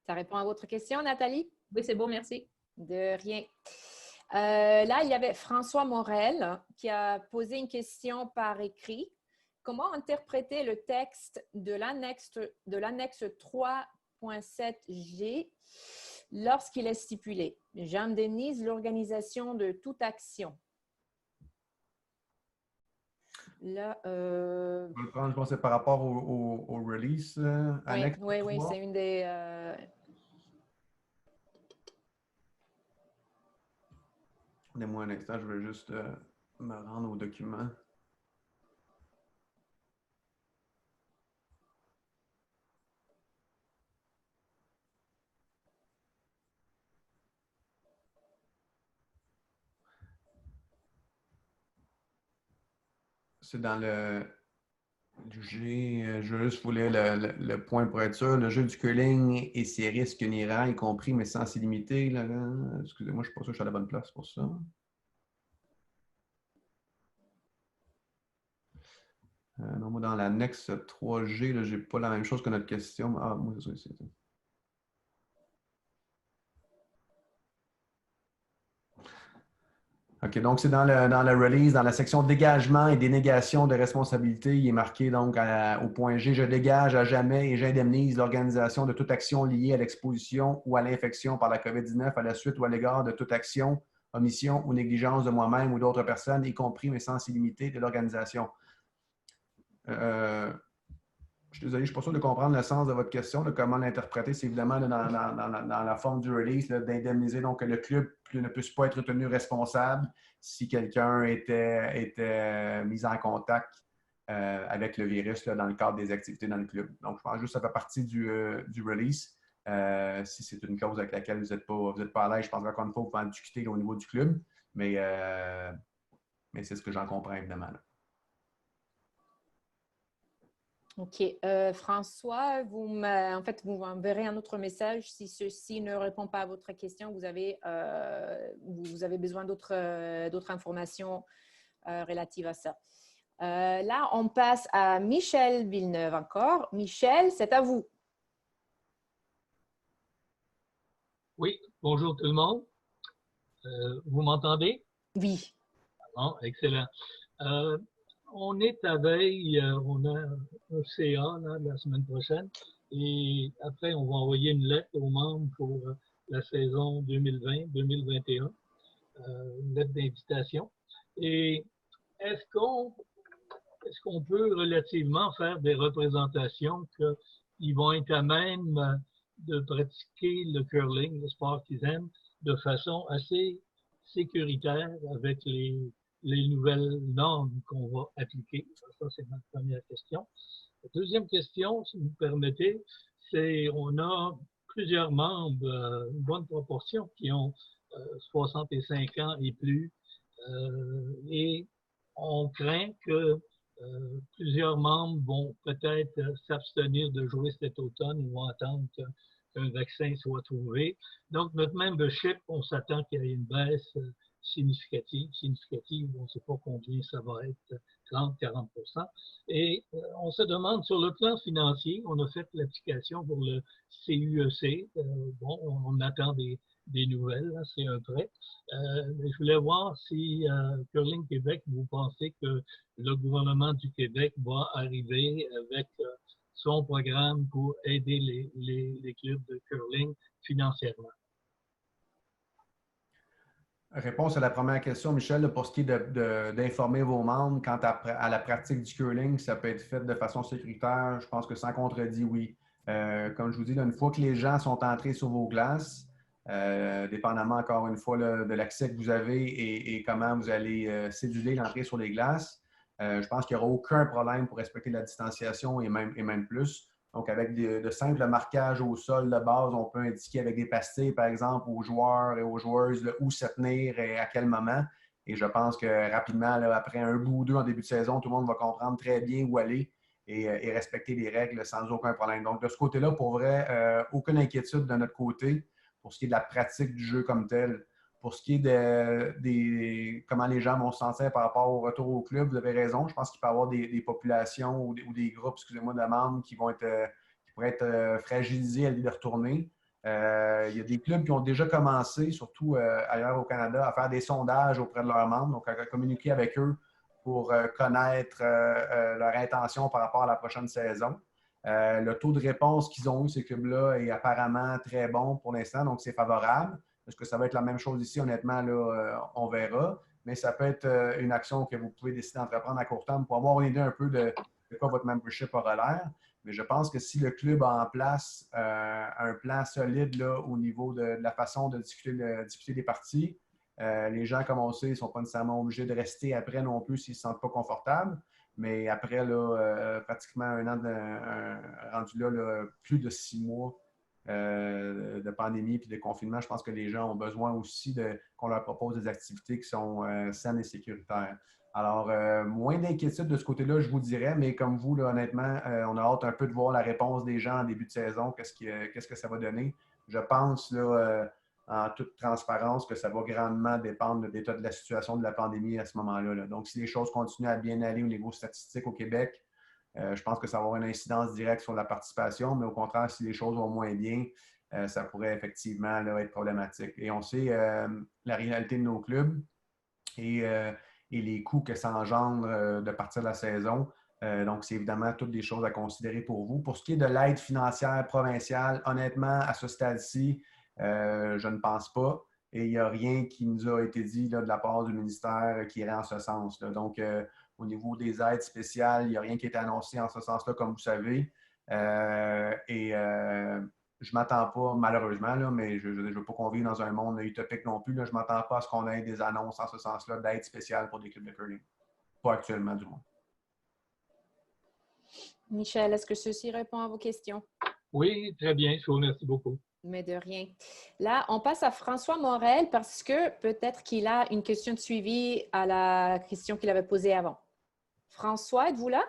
Ça répond à votre question, Nathalie? Oui, c'est beau, merci. De rien. Là, il y avait François Morel qui a posé une question par écrit. Comment interpréter le texte de l'annexe 3.7G lorsqu'il est stipulé? J'indemnise l'organisation de toute action. Là, Je vais le prendre, je pense que c'est par rapport au release. Annexe oui, 3. c'est une des... Donnez-moi un instant, je veux juste me rendre au document. C'est dans le G. Je juste voulais le point pour être sûr. Le jeu du curling et ses risques inhérents, y compris mais sans illimité. Excusez-moi, je ne suis pas sûr que je suis à la bonne place pour ça. Non, moi, dans l'annexe 3G, je n'ai pas la même chose que notre question. Ah, moi, c'est ça ici. OK, donc c'est dans le release, dans la section dégagement et dénégation de responsabilité. Il est marqué donc au point G, je dégage à jamais et j'indemnise l'organisation de toute action liée à l'exposition ou à l'infection par la COVID-19 à la suite ou à l'égard de toute action, omission ou négligence de moi-même ou d'autres personnes, y compris mais sans illimité de l'organisation. Je suis désolé, je ne suis pas sûr de comprendre le sens de votre question, de comment l'interpréter. C'est évidemment dans la forme du release d'indemniser, donc que le club ne puisse pas être tenu responsable si quelqu'un était mis en contact avec le virus dans le cadre des activités dans le club. Donc, je pense juste que ça fait partie du release. Si c'est une cause avec laquelle vous n'êtes pas à l'aise, je pense qu'encore une fois, vous pouvez en discuter au niveau du club, mais c'est ce que j'en comprends évidemment. Là. OK. François, vous m'enverrez un autre message si ceci ne répond pas à votre question. Vous avez besoin d'autres informations relatives à ça. Là, on passe à Michel Villeneuve encore. Michel, c'est à vous. Oui, bonjour tout le monde. Vous m'entendez? Oui. Bon, excellent. On est à veille, on a un CA là, la semaine prochaine et après on va envoyer une lettre aux membres pour la saison 2020-2021, une lettre d'invitation. Et est-ce qu'on peut relativement faire des représentations qu'ils vont être à même de pratiquer le curling, le sport qu'ils aiment, de façon assez sécuritaire avec les nouvelles normes qu'on va appliquer? Ça, c'est ma première question. La deuxième question, si vous me permettez, c'est on a plusieurs membres, une bonne proportion, qui ont 65 ans et plus, et on craint que plusieurs membres vont peut-être s'abstenir de jouer cet automne ou attendre qu'un vaccin soit trouvé. Donc, notre membership, on s'attend qu'il y ait une baisse significative, on ne sait pas combien ça va être, 30-40%. Et on se demande, sur le plan financier, on a fait l'application pour le CUEC. Bon, on attend des nouvelles, là, c'est un prêt. Mais je voulais voir si Curling Québec, vous pensez que le gouvernement du Québec va arriver avec son programme pour aider les clubs de curling financièrement. Réponse à la première question, Michel, pour ce qui est d'informer vos membres quant à la pratique du curling, ça peut être fait de façon sécuritaire. Je pense que sans contredit, oui. Comme je vous dis, là, une fois que les gens sont entrés sur vos glaces, dépendamment encore une fois là, de l'accès que vous avez et comment vous allez céduler l'entrée sur les glaces, je pense qu'il n'y aura aucun problème pour respecter la distanciation et même plus. Donc, avec de simples marquages au sol de base, on peut indiquer avec des pastilles, par exemple, aux joueurs et aux joueuses là, où se tenir et à quel moment. Et je pense que rapidement, là, après un bout ou deux en début de saison, tout le monde va comprendre très bien où aller et respecter les règles sans aucun problème. Donc, de ce côté-là, pour vrai, aucune inquiétude de notre côté pour ce qui est de la pratique du jeu comme tel. Pour ce qui est de comment les gens vont se sentir par rapport au retour au club, vous avez raison. Je pense qu'il peut y avoir des populations ou des groupes, excusez-moi, de membres qui pourraient être fragilisés à l'idée de retourner. Il y a des clubs qui ont déjà commencé, surtout ailleurs au Canada, à faire des sondages auprès de leurs membres, donc à communiquer avec eux pour connaître leur intention par rapport à la prochaine saison. Le taux de réponse qu'ils ont eu, ces clubs-là, est apparemment très bon pour l'instant, donc c'est favorable. Est-ce que ça va être la même chose ici? Honnêtement, là, on verra. Mais ça peut être une action que vous pouvez décider d'entreprendre à court terme pour avoir une idée un peu de quoi votre membership aura l'air. Mais je pense que si le club a en place un plan solide là, au niveau de la façon de discuter des parties, les gens, comme on le sait, ne sont pas nécessairement obligés de rester après non plus s'ils ne se sentent pas confortables. Mais après là, pratiquement un an rendu là, plus de 6 mois de pandémie et de confinement, je pense que les gens ont besoin aussi qu'on leur propose des activités qui sont saines et sécuritaires. Alors, moins d'inquiétude de ce côté-là, je vous dirais, mais comme vous, là, honnêtement, on a hâte un peu de voir la réponse des gens en début de saison, qu'est-ce que ça va donner. Je pense, là, en toute transparence, que ça va grandement dépendre de l'état de la situation de la pandémie à ce moment-là, là. Donc, si les choses continuent à bien aller au niveau statistique au Québec, je pense que ça va avoir une incidence directe sur la participation, mais au contraire, si les choses vont moins bien, ça pourrait effectivement là, être problématique. Et on sait la réalité de nos clubs et les coûts que ça engendre de partir de la saison. Donc, c'est évidemment toutes des choses à considérer pour vous. Pour ce qui est de l'aide financière provinciale, honnêtement, à ce stade-ci, je ne pense pas. Et il n'y a rien qui nous a été dit là, de la part du ministère qui irait en ce sens, là. Donc, au niveau des aides spéciales, il n'y a rien qui a été annoncé en ce sens-là, comme vous savez. Je ne m'attends pas, malheureusement, là, mais je ne veux pas qu'on vive dans un monde utopique non plus. Là, je ne m'attends pas à ce qu'on ait des annonces en ce sens-là d'aide spéciale pour des clubs de curling. Pas actuellement, du moins. Michel, est-ce que ceci répond à vos questions? Oui, très bien. Je vous remercie beaucoup. Mais de rien. Là, on passe à François Morel parce que peut-être qu'il a une question de suivi à la question qu'il avait posée avant. François, êtes-vous là?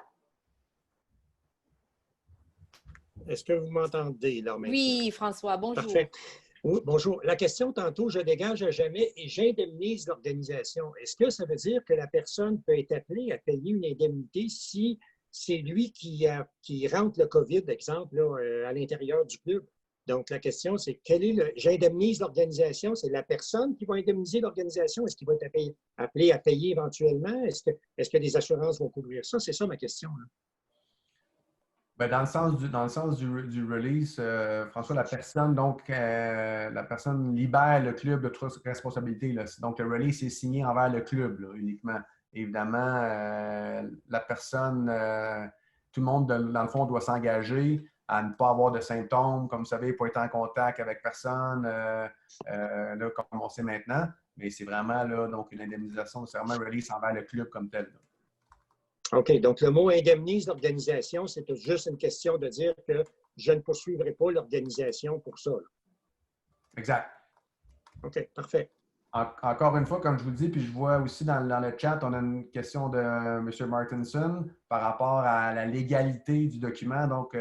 Est-ce que vous m'entendez là maintenant? Oui, François, bonjour. Parfait. Oui, bonjour. La question tantôt, je dégage à jamais et j'indemnise l'organisation. Est-ce que ça veut dire que la personne peut être appelée à payer une indemnité si c'est lui qui rentre le COVID, exemple, là, à l'intérieur du club? Donc, la question, c'est j'indemnise l'organisation, c'est la personne qui va indemniser l'organisation? Est-ce qu'il va être appelé à payer éventuellement? Est-ce que les assurances vont couvrir ça? C'est ça ma question, là. Bien, dans le sens du release, François, la personne libère le club de toute responsabilité, là. Donc, le release est signé envers le club là, uniquement. Évidemment, la personne, tout le monde, dans le fond, doit s'engager à ne pas avoir de symptômes, comme vous savez, pas être en contact avec personne, là, comme on sait maintenant. Mais c'est vraiment là, donc une indemnisation, c'est vraiment un release envers le club comme tel, là. OK. Donc, le mot indemnise l'organisation, c'est juste une question de dire que je ne poursuivrai pas l'organisation pour ça, là. Exact. OK, parfait. Encore une fois, comme je vous dis, puis je vois aussi dans le chat, on a une question de M. Martinson par rapport à la légalité du document. Donc,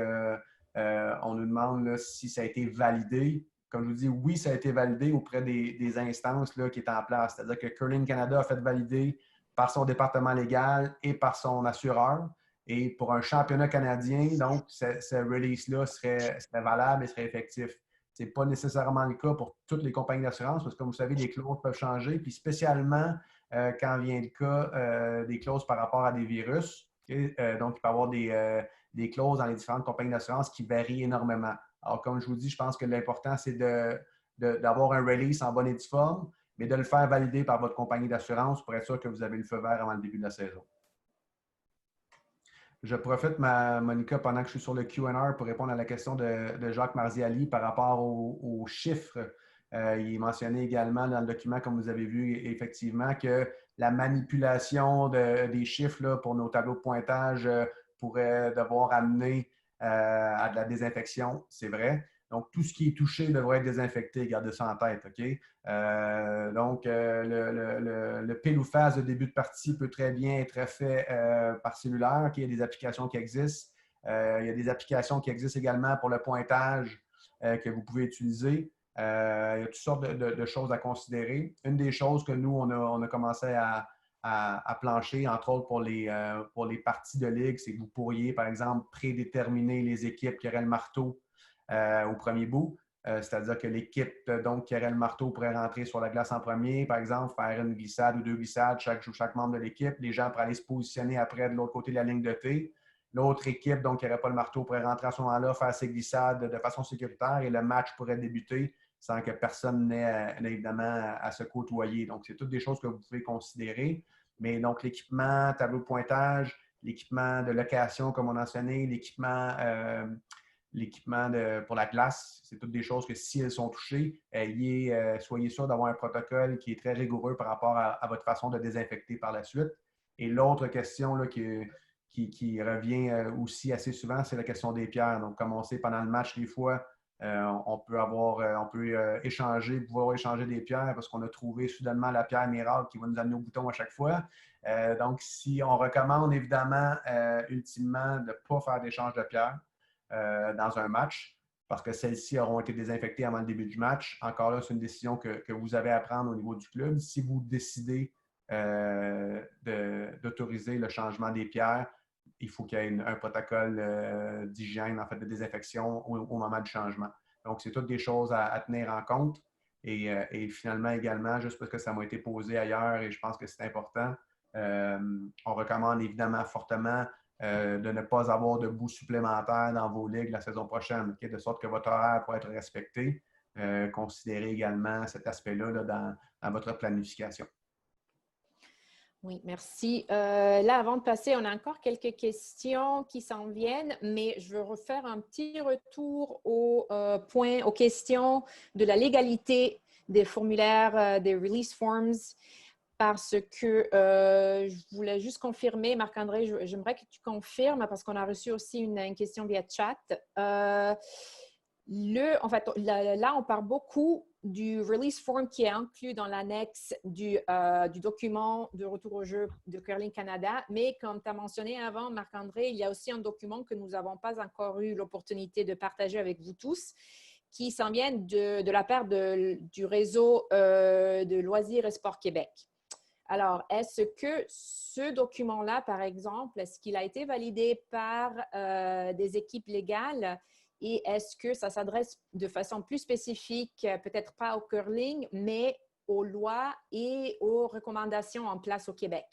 on nous demande là, si ça a été validé. Comme je vous dis, oui, ça a été validé auprès des instances là, qui est en place. C'est-à-dire que Curling Canada a fait valider par son département légal et par son assureur. Et pour un championnat canadien, donc, ce release-là serait valable et serait effectif. Ce n'est pas nécessairement le cas pour toutes les compagnies d'assurance parce que, comme vous savez, les clauses peuvent changer, puis spécialement quand vient le cas des clauses par rapport à des virus. Donc, il peut y avoir des clauses dans les différentes compagnies d'assurance qui varient énormément. Alors, comme je vous dis, je pense que l'important, c'est d'avoir un release en bonne et due forme, mais de le faire valider par votre compagnie d'assurance pour être sûr que vous avez le feu vert avant le début de la saison. Je profite, Monica, pendant que je suis sur le Q&A pour répondre à la question de Jacques Marziali par rapport aux chiffres. Il est mentionné également dans le document, comme vous avez vu, effectivement, que la manipulation des chiffres là, pour nos tableaux de pointage pourrait devoir amener à de la désinfection. C'est vrai. Donc, tout ce qui est touché devrait être désinfecté. Gardez ça en tête, OK? Donc, le pile ou face de début de partie peut très bien être fait par cellulaire. Okay? Il y a des applications qui existent. Il y a des applications qui existent également pour le pointage que vous pouvez utiliser. Il y a toutes sortes de choses à considérer. Une des choses que nous, on a commencé à plancher, entre autres pour les parties de ligue, c'est que vous pourriez, par exemple, prédéterminer les équipes qui auraient le marteau au premier bout. C'est-à-dire que l'équipe qui aurait le marteau pourrait rentrer sur la glace en premier, par exemple, faire une glissade ou 2 glissades chaque membre de l'équipe. Les gens pourraient aller se positionner après de l'autre côté de la ligne de T. L'autre équipe, qui n'aurait pas le marteau, pourrait rentrer à ce moment-là, faire ses glissades de façon sécuritaire et le match pourrait débuter sans que personne n'ait évidemment à se côtoyer. Donc, c'est toutes des choses que vous pouvez considérer. Mais donc, l'équipement, tableau de pointage, l'équipement de location, comme on a mentionné, l'équipement pour la glace, c'est toutes des choses que si elles sont touchées, soyez sûr d'avoir un protocole qui est très rigoureux par rapport à votre façon de désinfecter par la suite. Et l'autre question là, qui revient aussi assez souvent, c'est la question des pierres. Donc, comme on sait, pendant le match, des fois, on peut pouvoir échanger des pierres parce qu'on a trouvé soudainement la pierre miracle qui va nous amener au bouton à chaque fois. Donc, si on recommande évidemment ultimement de ne pas faire d'échange de pierres dans un match parce que celles-ci auront été désinfectées avant le début du match. Encore là, c'est une décision que vous avez à prendre au niveau du club. Si vous décidez d'autoriser le changement des pierres, il faut qu'il y ait un protocole d'hygiène, en fait, de désinfection au moment du changement. Donc, c'est toutes des choses à tenir en compte. Et finalement, également, juste parce que ça m'a été posé ailleurs et je pense que c'est important, on recommande évidemment fortement de ne pas avoir de bouts supplémentaires dans vos ligues la saison prochaine, de sorte que votre horaire pourra être respecté. Considérez également cet aspect-là là, dans votre planification. Oui, merci. Là, avant de passer, on a encore quelques questions qui s'en viennent, mais je veux refaire un petit retour aux questions de la légalité des formulaires, des release forms, parce que je voulais juste confirmer, Marc-André, j'aimerais que tu confirmes, parce qu'on a reçu aussi une question via chat. En fait, là, on parle beaucoup du release form qui est inclus dans l'annexe du document de retour au jeu de Curling Canada. Mais comme tu as mentionné avant, Marc-André, il y a aussi un document que nous n'avons pas encore eu l'opportunité de partager avec vous tous, qui s'en vient de la part du réseau de Loisirs et Sport Québec. Alors, est-ce que ce document-là, par exemple, est-ce qu'il a été validé par des équipes légales? Et est-ce que ça s'adresse de façon plus spécifique, peut-être pas au curling, mais aux lois et aux recommandations en place au Québec?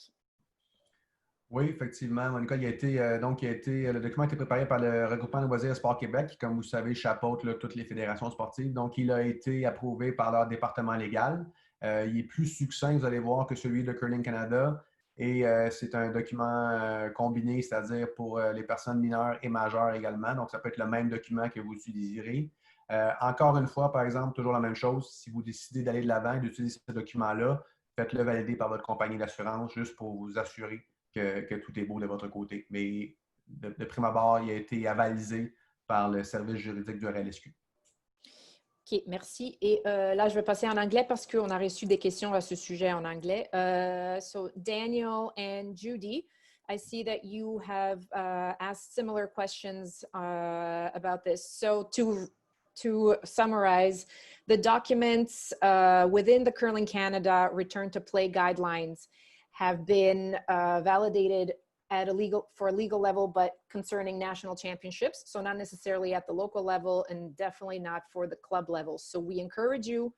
Oui, effectivement, Monica, le document a été préparé par le regroupement de Loisirs et Sport Québec, qui, comme vous savez, chapeaute là, toutes les fédérations sportives. Donc, il a été approuvé par leur département légal. Il est plus succinct, vous allez voir, que celui de Curling Canada. Et c'est un document combiné, c'est-à-dire pour les personnes mineures et majeures également. Donc, ça peut être le même document que vous utiliserez. Encore une fois, par exemple, toujours la même chose, si vous décidez d'aller de l'avant et d'utiliser ce document-là, faites-le valider par votre compagnie d'assurance juste pour vous assurer que tout est beau de votre côté. Mais de prime abord, il a été avalisé par le service juridique du RLSQ. OK, merci. Et là, je vais passer en anglais parce qu'on a reçu des questions à ce sujet en anglais. So, Daniel and Judy, I see that you have asked similar questions about this. So, to summarize, the documents within the Curling Canada Return to Play guidelines have been validated at for a legal level, but concerning national championships. So not necessarily at the local level and definitely not for the club level. So we encourage you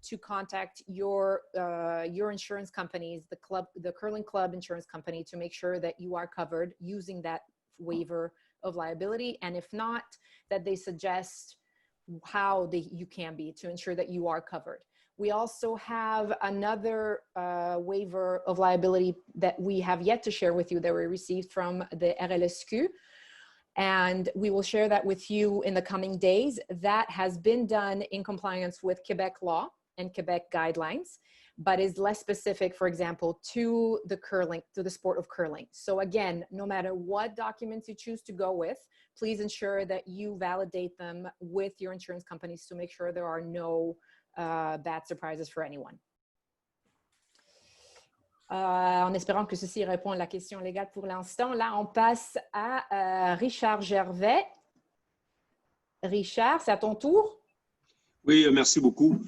to contact your insurance companies, the Curling Club insurance company, to make sure that you are covered using that waiver of liability. And if not, that they suggest how you can be to ensure that you are covered. We also have another waiver of liability that we have yet to share with you that we received from the RLSQ. And we will share that with you in the coming days. That has been done in compliance with Quebec law and Quebec guidelines, but is less specific, for example, to the curling, to the sport of curling. So again, no matter what documents you choose to go with, please ensure that you validate them with your insurance companies to make sure there are no bad surprises for anyone. En espérant que ceci répond à la question légale pour l'instant. Là, on passe à Richard Gervais. Richard, c'est à ton tour. Oui, merci beaucoup.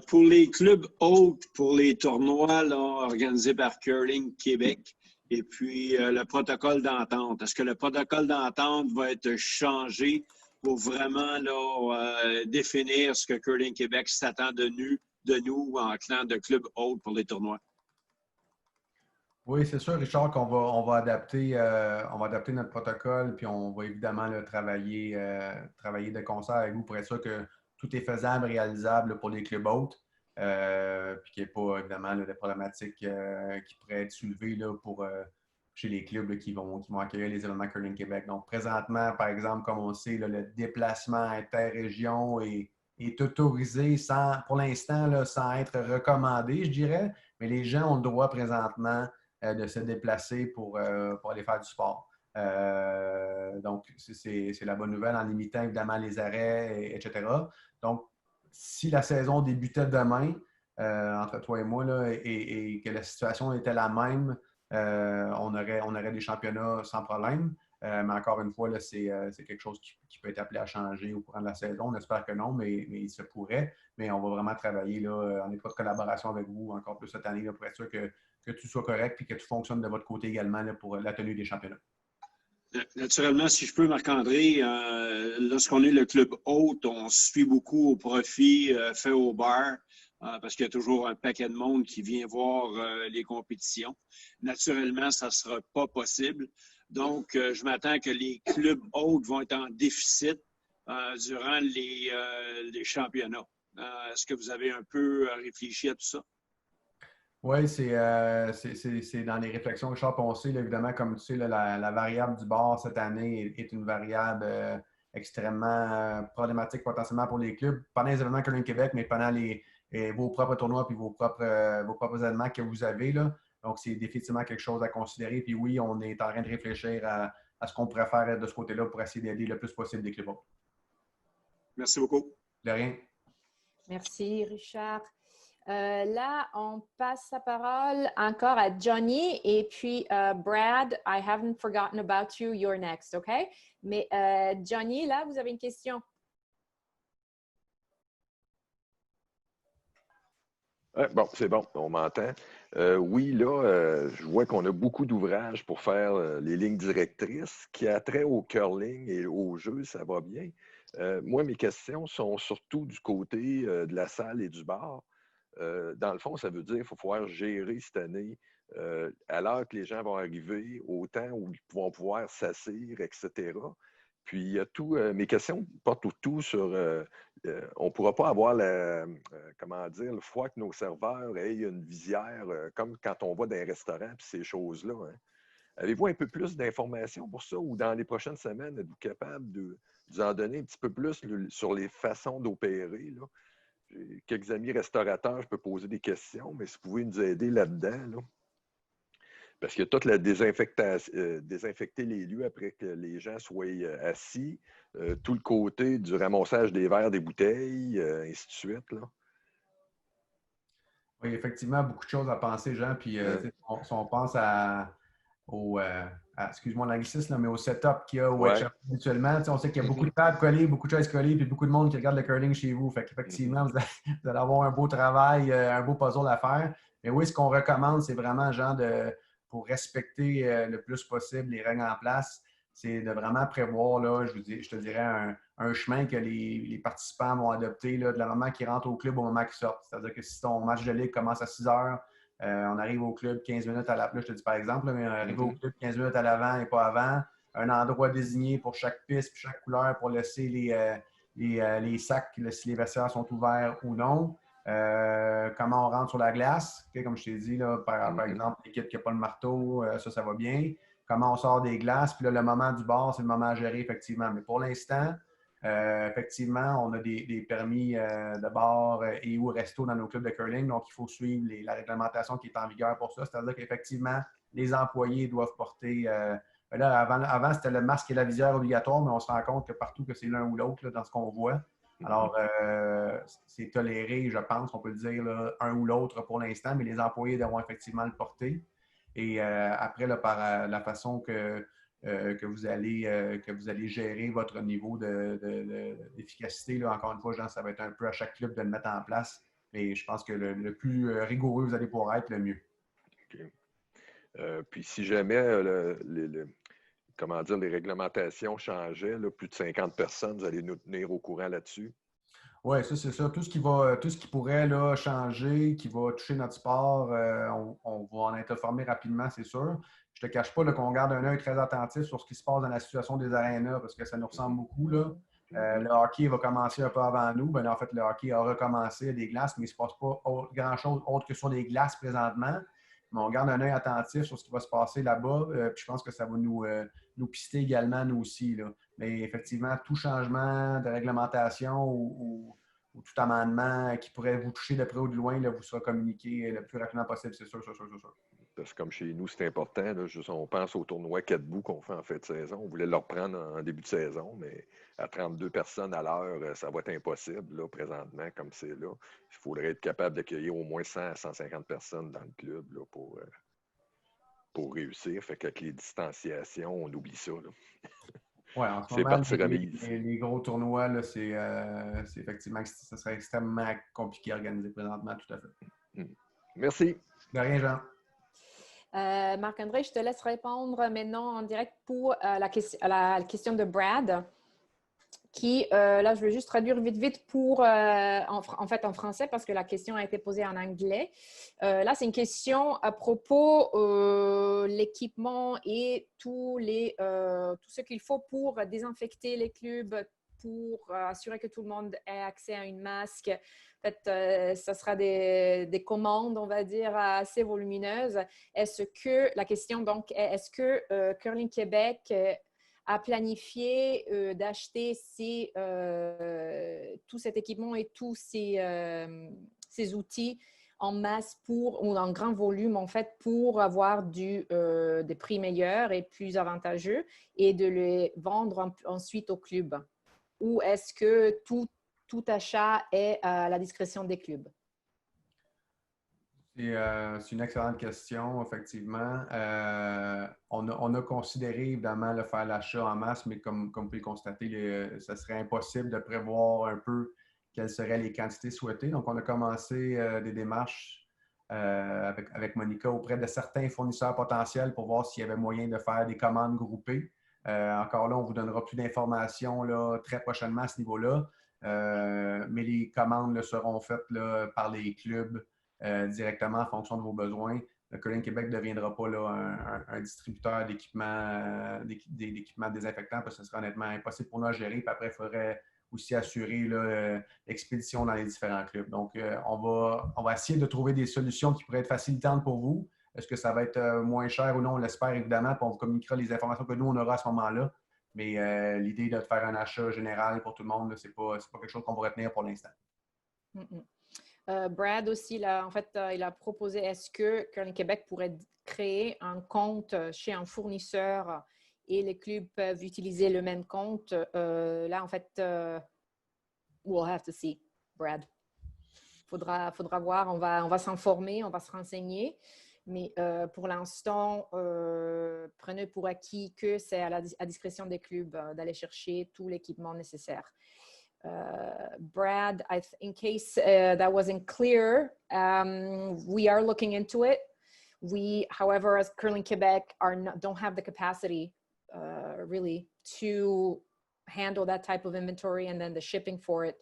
Pour les clubs hôtes, pour les tournois là, organisés par Curling Québec, et puis le protocole d'entente, est-ce que le protocole d'entente va être changé pour vraiment là, définir ce que Curling Québec s'attend de nous en clan de club haute pour les tournois. Oui, c'est sûr, Richard, on va adapter notre protocole, puis on va évidemment là, travailler de concert avec vous pour être sûr que tout est faisable, réalisable là, pour les clubs hautes, puis qu'il n'y ait pas évidemment là, de problématiques qui pourraient être soulevées là, chez les clubs là, qui vont accueillir les événements Curling Québec. Donc, présentement, par exemple, comme on sait, là, le déplacement interrégion est autorisé pour l'instant, là, sans être recommandé, je dirais, mais les gens ont le droit présentement de se déplacer pour aller faire du sport. Donc, c'est la bonne nouvelle en limitant évidemment les arrêts, etc. Donc, si la saison débutait demain, entre toi et moi, là, et que la situation était la même, on aurait des championnats sans problème. Mais encore une fois, c'est quelque chose qui peut être appelé à changer au courant de la saison. On espère que non, mais il se pourrait. Mais on va vraiment travailler là, en étroite collaboration avec vous encore plus cette année là, pour être sûr que tout soit correct et que tout fonctionne de votre côté également là, pour la tenue des championnats. Naturellement, si je peux, Marc-André, lorsqu'on est le club haute, on se suit beaucoup au profit fait au bar. Parce qu'il y a toujours un paquet de monde qui vient voir les compétitions. Naturellement, ça ne sera pas possible. Donc, je m'attends que les clubs hautes vont être en déficit durant les championnats. Est-ce que vous avez un peu réfléchi à tout ça? Oui, c'est dans les réflexions que Richard pensait. Évidemment, comme tu sais, là, la variable du bar cette année est une variable extrêmement problématique potentiellement pour les clubs. Pendant les événements Curling Québec, mais pendant vos propres tournois et vos propres événements que vous avez. Là. Donc, c'est définitivement quelque chose à considérer. Puis oui, on est en train de réfléchir à ce qu'on pourrait faire de ce côté-là pour essayer d'aider le plus possible les clubs. Merci beaucoup. De rien. Merci, Richard. Là, on passe la parole encore à Johnny et puis Brad, I haven't forgotten about you, you're next, OK? Mais Johnny, là, vous avez une question. Bon, c'est bon, on m'entend. Oui, là, je vois qu'on a beaucoup d'ouvrages pour faire les lignes directrices qui a trait au curling et au jeu, ça va bien. Moi, mes questions sont surtout du côté de la salle et du bar. Dans le fond, ça veut dire qu'il faut pouvoir gérer cette année à l'heure que les gens vont arriver, au temps où ils vont pouvoir s'asseoir, etc. Puis, il y a tout. Mes questions portent tout sur. On ne pourra pas avoir comment dire, le fois que nos serveurs aient une visière, comme quand on va dans un restaurant, puis ces choses-là. Hein. Avez-vous un peu plus d'informations pour ça ou dans les prochaines semaines, êtes-vous capable de nous en donner un petit peu plus sur les façons d'opérer? J'ai quelques amis restaurateurs, je peux poser des questions, mais si vous pouvez nous aider là-dedans. Là. Parce qu'il y a toute la désinfecter les lieux après que les gens soient assis, tout le côté du ramassage des verres, des bouteilles, ainsi de suite. Là. Oui, effectivement, beaucoup de choses à penser, Jean. Puis, si on pense excuse-moi l'anglicisme, mais au setup qu'il y a au habituellement, on sait qu'il y a beaucoup de tables collées, beaucoup de chaises collées, puis beaucoup de monde qui regarde le curling chez vous. Fait qu'effectivement, vous allez avoir un beau travail, un beau puzzle à faire. Mais oui, ce qu'on recommande, c'est vraiment, Jean, pour respecter le plus possible les règles en place, c'est de vraiment prévoir, là, je te dirais, un chemin que les participants vont adopter là, de la moment qu'ils rentrent au club au moment qu'ils sortent. C'est-à-dire que si ton match de ligue commence à 6 heures, on arrive au club 15 minutes à l'avant, là, je te dis par exemple, mais on arrive au club 15 minutes à l'avant et pas avant. Un endroit désigné pour chaque piste et chaque couleur pour laisser les sacs si les vestiaires sont ouverts ou non. Comment on rentre sur la glace, okay, comme je t'ai dit, là, par exemple, l'équipe qui n'a pas le marteau, ça va bien. Comment on sort des glaces, puis là, le moment du bar, c'est le moment à gérer, effectivement. Mais pour l'instant, effectivement, on a des permis de bar et ou resto dans nos clubs de curling, donc il faut suivre la réglementation qui est en vigueur pour ça. C'est-à-dire qu'effectivement, les employés doivent porter... là, avant, c'était le masque et la visière obligatoire, mais on se rend compte que partout que c'est l'un ou l'autre dans ce qu'on voit. Alors, c'est toléré, je pense, on peut le dire, là, un ou l'autre pour l'instant, mais les employés devront effectivement le porter. Et après, là, par la façon que vous allez gérer votre niveau d'efficacité, encore une fois, Jean, ça va être un peu à chaque club de le mettre en place. Mais je pense que le plus rigoureux vous allez pouvoir être, le mieux. OK. Puis si jamais comment dire, les réglementations changeaient, là, plus de 50 personnes, vous allez nous tenir au courant là-dessus? Oui, ça, c'est ça. Tout ce qui pourrait là, changer, qui va toucher notre sport, on va en être informé rapidement, c'est sûr. Je ne te cache pas qu'on garde un œil très attentif sur ce qui se passe dans la situation des arénas parce que ça nous ressemble beaucoup, là. Le hockey va commencer un peu avant nous. Ben, en fait, le hockey a recommencé à des glaces, mais il ne se passe pas grand-chose autre que sur des glaces présentement. Mais on garde un œil attentif sur ce qui va se passer là-bas. Puis je pense que ça va nous pister également, nous aussi, là. Mais effectivement, tout changement de réglementation ou tout amendement qui pourrait vous toucher de près ou de loin, là, vous sera communiqué le plus rapidement possible, c'est sûr, c'est sûr, c'est sûr. Parce que comme chez nous, c'est important. Là, on pense au tournoi 4 bouts qu'on fait en fin de saison. On voulait le reprendre en début de saison, mais à 32 personnes à l'heure, ça va être impossible là, présentement, comme c'est là. Il faudrait être capable d'accueillir au moins 100 à 150 personnes dans le club là, pour réussir. Fait qu'avec les distanciations, on oublie ça. Oui, en ce c'est moment, parti remise. les gros tournois, là, c'est effectivement que ça serait extrêmement compliqué à organiser présentement, tout à fait. Merci. De rien, Jean. Marc-André, je te laisse répondre maintenant en direct pour la question de Brad, qui, là, je vais juste traduire vite pour, en fait, en français parce que la question a été posée en anglais. Là, c'est une question à propos de l'équipement et tout ce qu'il faut pour désinfecter les clubs, pour assurer que tout le monde ait accès à une masque. En fait, ça sera des commandes, on va dire, assez volumineuses. La question, donc, est-ce que Curling Québec a planifié d'acheter tout cet équipement et tous ces outils en masse ou en grand volume, en fait, pour avoir des prix meilleurs et plus avantageux et de les vendre ensuite au club? Ou est-ce que tout achat est à la discrétion des clubs? C'est une excellente question, effectivement. On a considéré, évidemment, de faire l'achat en masse, mais comme vous pouvez le constater, ça serait impossible de prévoir un peu quelles seraient les quantités souhaitées. Donc, on a commencé des démarches avec Monica auprès de certains fournisseurs potentiels pour voir s'il y avait moyen de faire des commandes groupées. Encore là, on vous donnera plus d'informations là, très prochainement à ce niveau-là, mais les commandes là, seront faites là, par les clubs directement en fonction de vos besoins. Le Curling Québec ne deviendra pas là, un distributeur d'équipements désinfectants parce que ce serait honnêtement impossible pour nous à gérer. Puis après, il faudrait aussi assurer l'expédition dans les différents clubs. Donc, on va essayer de trouver des solutions qui pourraient être facilitantes pour vous. Est-ce que ça va être moins cher ou non? On l'espère évidemment, puis on vous communiquera les informations que nous, on aura à ce moment-là. Mais l'idée de faire un achat général pour tout le monde, ce n'est pas quelque chose qu'on va retenir pour l'instant. Brad aussi, là, en fait, il a proposé, est-ce que Curling Québec pourrait créer un compte chez un fournisseur et les clubs peuvent utiliser le même compte? Là, en fait, we'll have to see, Brad. Faudra voir, on va s'informer, on va se renseigner. Mais pour l'instant, prenez pour acquis que c'est à discrétion des clubs d'aller chercher tout l'équipement nécessaire. Brad, in case that wasn't clear, we are looking into it. We, however, as Curling Quebec, don't have the capacity really to handle that type of inventory and then the shipping for it,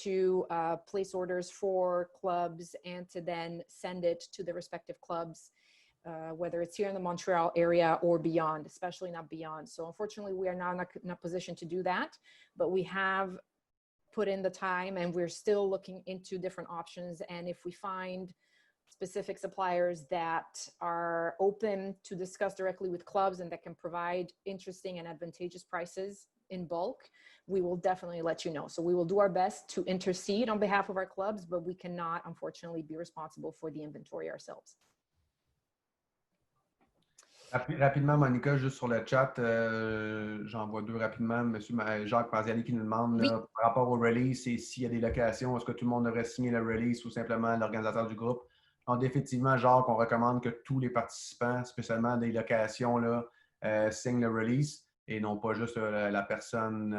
to place orders for clubs and to then send it to the respective clubs, whether it's here in the Montreal area or beyond, especially not beyond. So unfortunately, we are not in a position to do that, but we have put in the time and we're still looking into different options. And if we find specific suppliers that are open to discuss directly with clubs and that can provide interesting and advantageous prices in bulk, we will definitely let you know. So we will do our best to intercede on behalf of our clubs, but we cannot, unfortunately, be responsible for the inventory ourselves. Rapidement, Monica, juste sur le chat, j'en vois deux rapidement. Monsieur Jacques Panziani qui nous demande là, par rapport au release et s'il y a des locations, est-ce que tout le monde devrait signer le release ou simplement l'organisateur du groupe? Donc, effectivement, Jacques, on recommande que tous les participants, spécialement des locations, là, signent le release et non pas juste la personne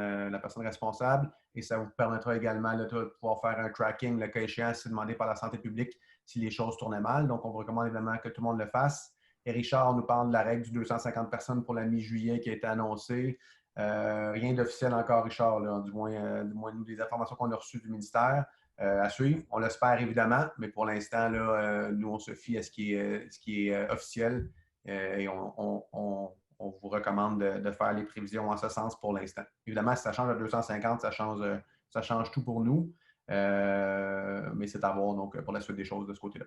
responsable. Et ça vous permettra également là, de pouvoir faire un tracking, le cas échéant, si demandé par la santé publique, si les choses tournaient mal. Donc, on vous recommande évidemment que tout le monde le fasse. Et Richard nous parle de la règle du 250 personnes pour la mi-juillet qui a été annoncée. Rien d'officiel encore, Richard, là, du moins nous, des informations qu'on a reçues du ministère. À suivre, on l'espère évidemment, mais pour l'instant, nous, on se fie à ce qui est officiel et on vous recommande de faire les prévisions en ce sens pour l'instant. Évidemment, si ça change à 250, ça change tout pour nous, mais c'est à voir donc, pour la suite des choses de ce côté-là.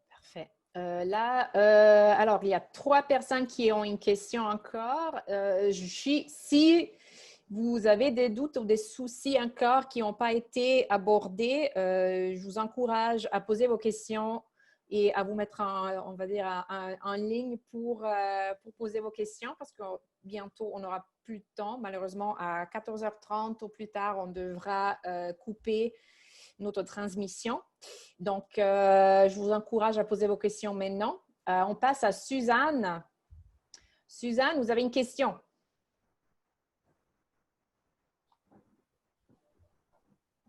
Parfait. Alors, il y a 3 personnes qui ont une question encore. Si vous avez des doutes ou des soucis encore qui n'ont pas été abordés, je vous encourage à poser vos questions et à vous mettre en ligne pour poser vos questions parce que bientôt, on n'aura plus de temps. Malheureusement, à 14h30 ou plus tard, on devra couper notre transmission. Donc, je vous encourage à poser vos questions maintenant. On passe à Suzanne. Suzanne, vous avez une question?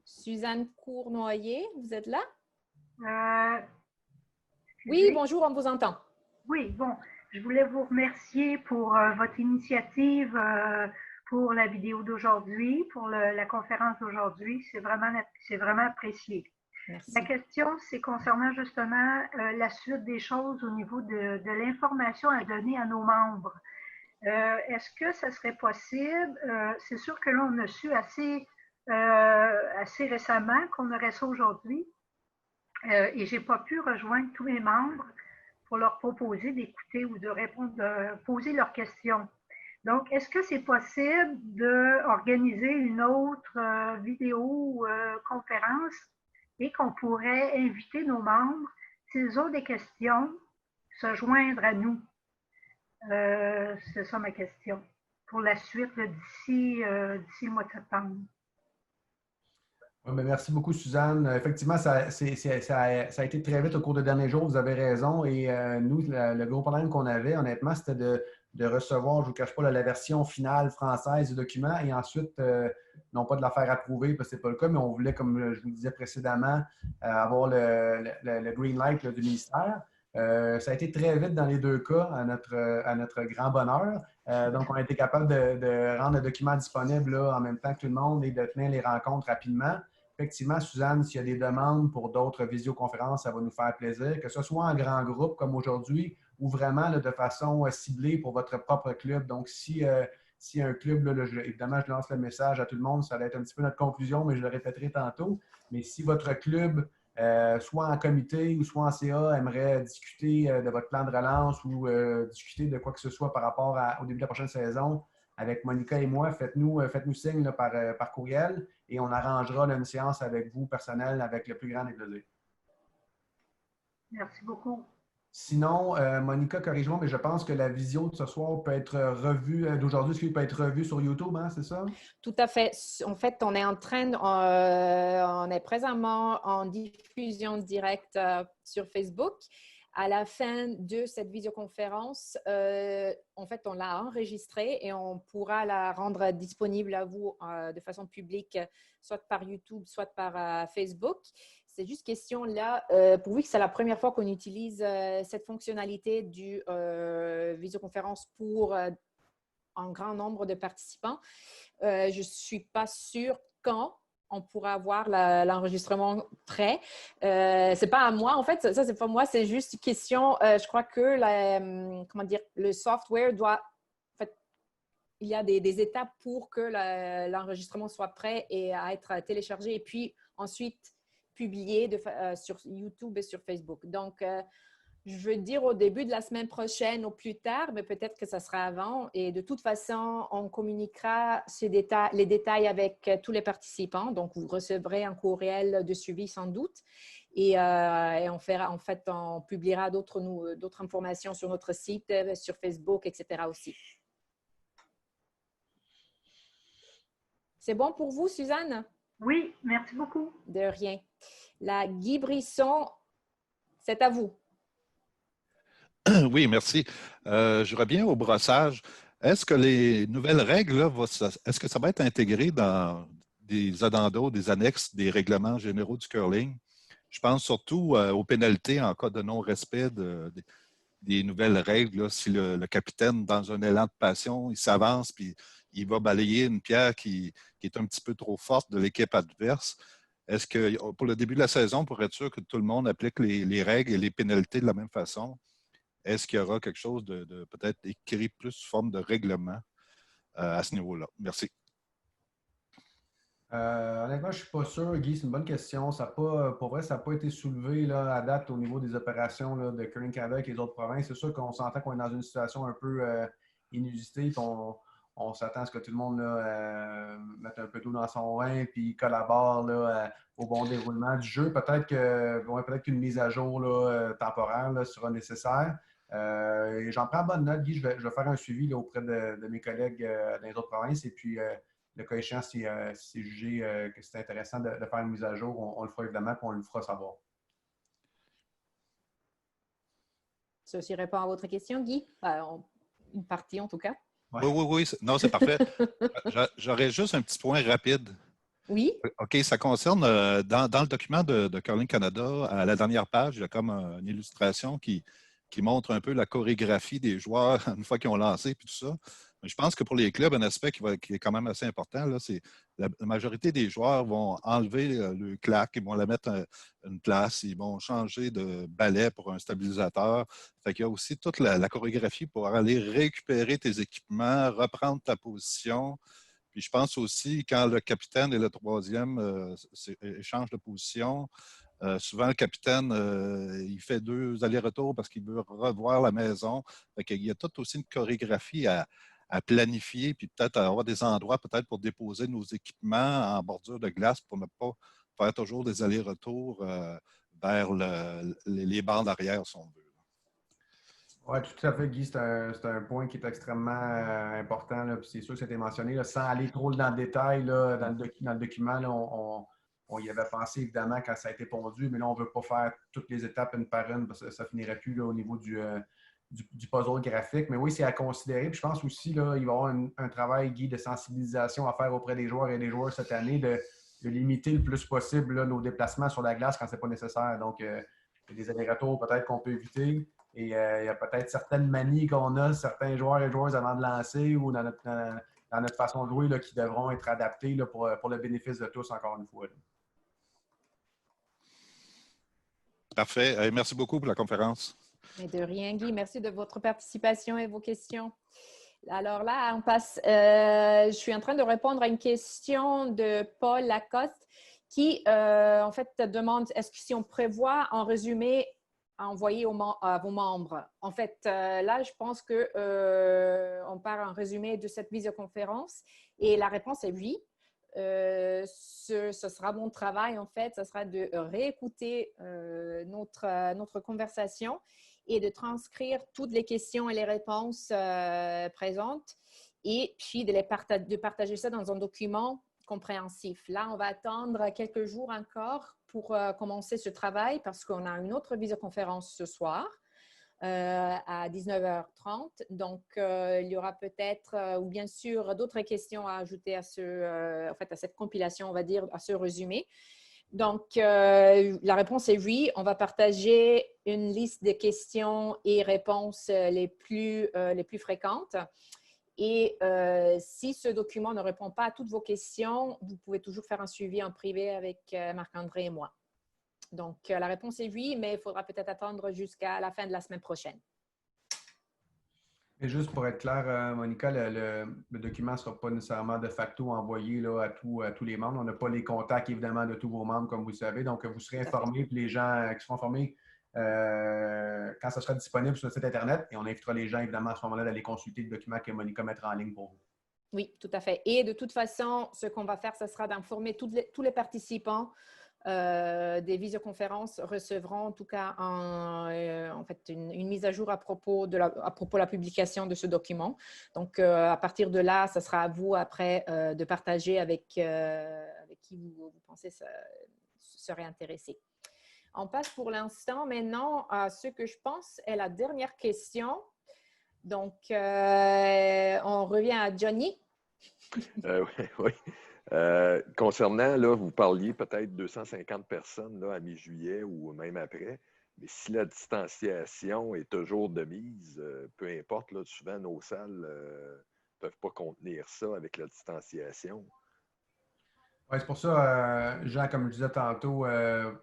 Suzanne Cournoyer, vous êtes là? Oui, bonjour, on vous entend. Oui, bon, je voulais vous remercier pour votre initiative pour la vidéo d'aujourd'hui, pour la conférence d'aujourd'hui. C'est vraiment apprécié. Merci. La question, c'est concernant justement la suite des choses au niveau de l'information à donner à nos membres. Est-ce que ça serait possible? C'est sûr que là, on a su assez récemment qu'on aurait ça aujourd'hui. Et je n'ai pas pu rejoindre tous mes membres pour leur proposer d'écouter ou de répondre, de poser leurs questions. Donc, est-ce que c'est possible d'organiser une autre vidéo conférence et qu'on pourrait inviter nos membres, s'ils ont des questions, se joindre à nous? C'est ça ma question. Pour la suite, d'ici le mois de septembre. Oui, mais merci beaucoup, Suzanne. Effectivement, ça a été très vite au cours des derniers jours, vous avez raison. Et nous, le gros problème qu'on avait, honnêtement, c'était de recevoir, je ne vous cache pas, la version finale française du document et ensuite, non pas de la faire approuver, parce que ce n'est pas le cas, mais on voulait, comme je vous disais précédemment, avoir le green light du ministère. Ça a été très vite dans les 2 cas, à notre grand bonheur. Donc, on a été capable de rendre le document disponible là, en même temps que tout le monde et de tenir les rencontres rapidement. Effectivement, Suzanne, s'il y a des demandes pour d'autres visioconférences, ça va nous faire plaisir, que ce soit en grand groupe comme aujourd'hui ou vraiment là, de façon ciblée pour votre propre club. Donc, si un club, là, évidemment, je lance le message à tout le monde, ça va être un petit peu notre conclusion, mais je le répéterai tantôt. Mais si votre club, soit en comité ou soit en CA, aimerait discuter de votre plan de relance ou discuter de quoi que ce soit par rapport au début de la prochaine saison, avec Monica et moi, faites-nous signe là, par courriel et on arrangera là, une séance avec vous, personnelle, avec le plus grand des plaisirs. Merci beaucoup. Sinon, Monica, corrige-moi, mais je pense que la visio de ce soir peut être revue, d'aujourd'hui, peut être revue sur YouTube, hein, c'est ça? Tout à fait. En fait, on est présentement en diffusion directe sur Facebook. À la fin de cette visioconférence, en fait, on l'a enregistrée et on pourra la rendre disponible à vous de façon publique, soit par YouTube, soit par Facebook. C'est juste question là, pourvu que c'est la première fois qu'on utilise cette fonctionnalité du visioconférence pour un grand nombre de participants. Je ne suis pas sûre quand on pourra avoir l'enregistrement prêt. Ce n'est pas à moi, en fait, ça c'est pas moi, c'est juste une question, je crois que le software doit, en fait, il y a des étapes pour que l'enregistrement soit prêt et à être téléchargé et puis ensuite publié sur YouTube et sur Facebook. Donc, je veux dire au début de la semaine prochaine ou plus tard, mais peut-être que ça sera avant. Et de toute façon, on communiquera les détails avec tous les participants. Donc, vous recevrez un courriel de suivi sans doute. Et on publiera d'autres informations sur notre site, sur Facebook, etc. aussi. C'est bon pour vous, Suzanne? Oui, merci beaucoup. De rien. La Guy Brisson, c'est à vous. Oui, merci. Je reviens au brossage. Est-ce que les nouvelles règles, là, est-ce que ça va être intégré dans des addendos, des annexes, des règlements généraux du curling? Je pense surtout aux pénalités en cas de non-respect des nouvelles règles. Là, si le capitaine, dans un élan de passion, il s'avance puis il va balayer une pierre qui est un petit peu trop forte de l'équipe adverse, est-ce que pour le début de la saison, pour être sûr que tout le monde applique les règles et les pénalités de la même façon, est-ce qu'il y aura quelque chose de peut-être écrit plus sous forme de règlement à ce niveau-là? Merci. Honnêtement, je ne suis pas sûr, Guy, c'est une bonne question. Pour vrai, ça n'a pas été soulevé là, à date au niveau des opérations là, de Curling Canada avec les autres provinces. C'est sûr qu'on s'entend qu'on est dans une situation un peu inusitée. On s'attend à ce que tout le monde là, mette un peu d'eau dans son vin et collabore là, au bon déroulement du jeu. Peut-être qu'une mise à jour là, temporaire là, sera nécessaire. J'en prends bonne note, Guy. Je vais faire un suivi là, auprès de mes collègues dans les autres provinces. Et puis, le cas échéant, si c'est jugé que c'est intéressant de faire une mise à jour, on le fera évidemment et on le fera savoir. Ceci répond à votre question, Guy? Une partie, en tout cas. Ouais. Oui. Non, c'est parfait. J'aurais juste un petit point rapide. Oui. OK, ça concerne dans le document de Curling Canada, à la dernière page, il y a comme une illustration qui montre un peu la chorégraphie des joueurs une fois qu'ils ont lancé puis tout ça. Mais je pense que pour les clubs, un aspect qui est quand même assez important, là, c'est la majorité des joueurs vont enlever le claque, ils vont la mettre à une place, ils vont changer de balai pour un stabilisateur. Fait qu'il y a aussi toute la chorégraphie pour aller récupérer tes équipements, reprendre ta position. Puis je pense aussi, quand le capitaine et le troisième échangent de position, souvent le capitaine, il fait 2 allers-retours parce qu'il veut revoir la maison. Fait qu'il y a toute aussi une chorégraphie à planifier, puis peut-être avoir des endroits peut-être pour déposer nos équipements en bordure de glace pour ne pas faire toujours des allers-retours vers les bancs d'arrière, si on veut. Oui, tout à fait, Guy. C'est un point qui est extrêmement important. Là, puis c'est sûr que c'était mentionné. Là, sans aller trop dans le détail, là, dans le document, là, on y avait pensé évidemment quand ça a été pondu, mais là, on ne veut pas faire toutes les étapes une par une parce que ça ne finirait plus là, au niveau du puzzle graphique. Mais oui, c'est à considérer. Puis je pense aussi qu'il va y avoir un travail, Guy, de sensibilisation à faire auprès des joueurs et des joueurs cette année de limiter le plus possible là, nos déplacements sur la glace quand ce n'est pas nécessaire. Donc, il y a des allers-retours peut-être qu'on peut éviter. Et il y a peut-être certaines manies qu'on a, certains joueurs et joueuses avant de lancer ou dans notre façon de jouer là, qui devront être adaptés là, pour le bénéfice de tous, encore une fois. Là. Parfait. Merci beaucoup pour la conférence. Mais de rien, Guy. Merci de votre participation et vos questions. Alors là, on passe. Je suis en train de répondre à une question de Paul Lacoste qui, en fait, demande est-ce que si on prévoit en résumé à envoyer à vos membres. En fait, là, je pense qu'on part en résumé de cette visioconférence et la réponse est oui. Ce sera mon travail, en fait, ce sera de réécouter notre conversation et de transcrire toutes les questions et les réponses présentes et puis de partager ça dans un document compréhensif. Là, on va attendre quelques jours encore pour commencer ce travail parce qu'on a une autre visioconférence ce soir à 19h30. Donc, il y aura peut-être ou bien sûr d'autres questions à ajouter à cette compilation, on va dire, à ce résumé. Donc, la réponse est oui. On va partager une liste de questions et réponses les plus fréquentes. Et si ce document ne répond pas à toutes vos questions, vous pouvez toujours faire un suivi en privé avec Marc-André et moi. Donc, la réponse est oui, mais il faudra peut-être attendre jusqu'à la fin de la semaine prochaine. Et juste pour être clair, Monica, le document ne sera pas nécessairement de facto envoyé là, à tous les membres. On n'a pas les contacts, évidemment, de tous vos membres, comme vous le savez. Donc, vous serez informés, puis les gens qui seront informés quand ça sera disponible sur le site Internet. Et on invitera les gens, évidemment, à ce moment-là, d'aller consulter le document que Monica mettra en ligne pour vous. Oui, tout à fait. Et de toute façon, ce qu'on va faire, ce sera d'informer tous les participants des visioconférences recevront en tout cas une mise à jour à propos de la publication de ce document. Donc, à partir de là, ce sera à vous après de partager avec qui vous pensez serait intéressé. On passe pour l'instant maintenant à ce que je pense est la dernière question. Donc, on revient à Johnny. Oui. Concernant, là, vous parliez peut-être 250 personnes là, à mi-juillet ou même après, Mais si la distanciation est toujours de mise, peu importe, là, souvent nos salles ne peuvent pas contenir ça avec la distanciation. Oui, c'est pour ça, Jean, comme je disais tantôt,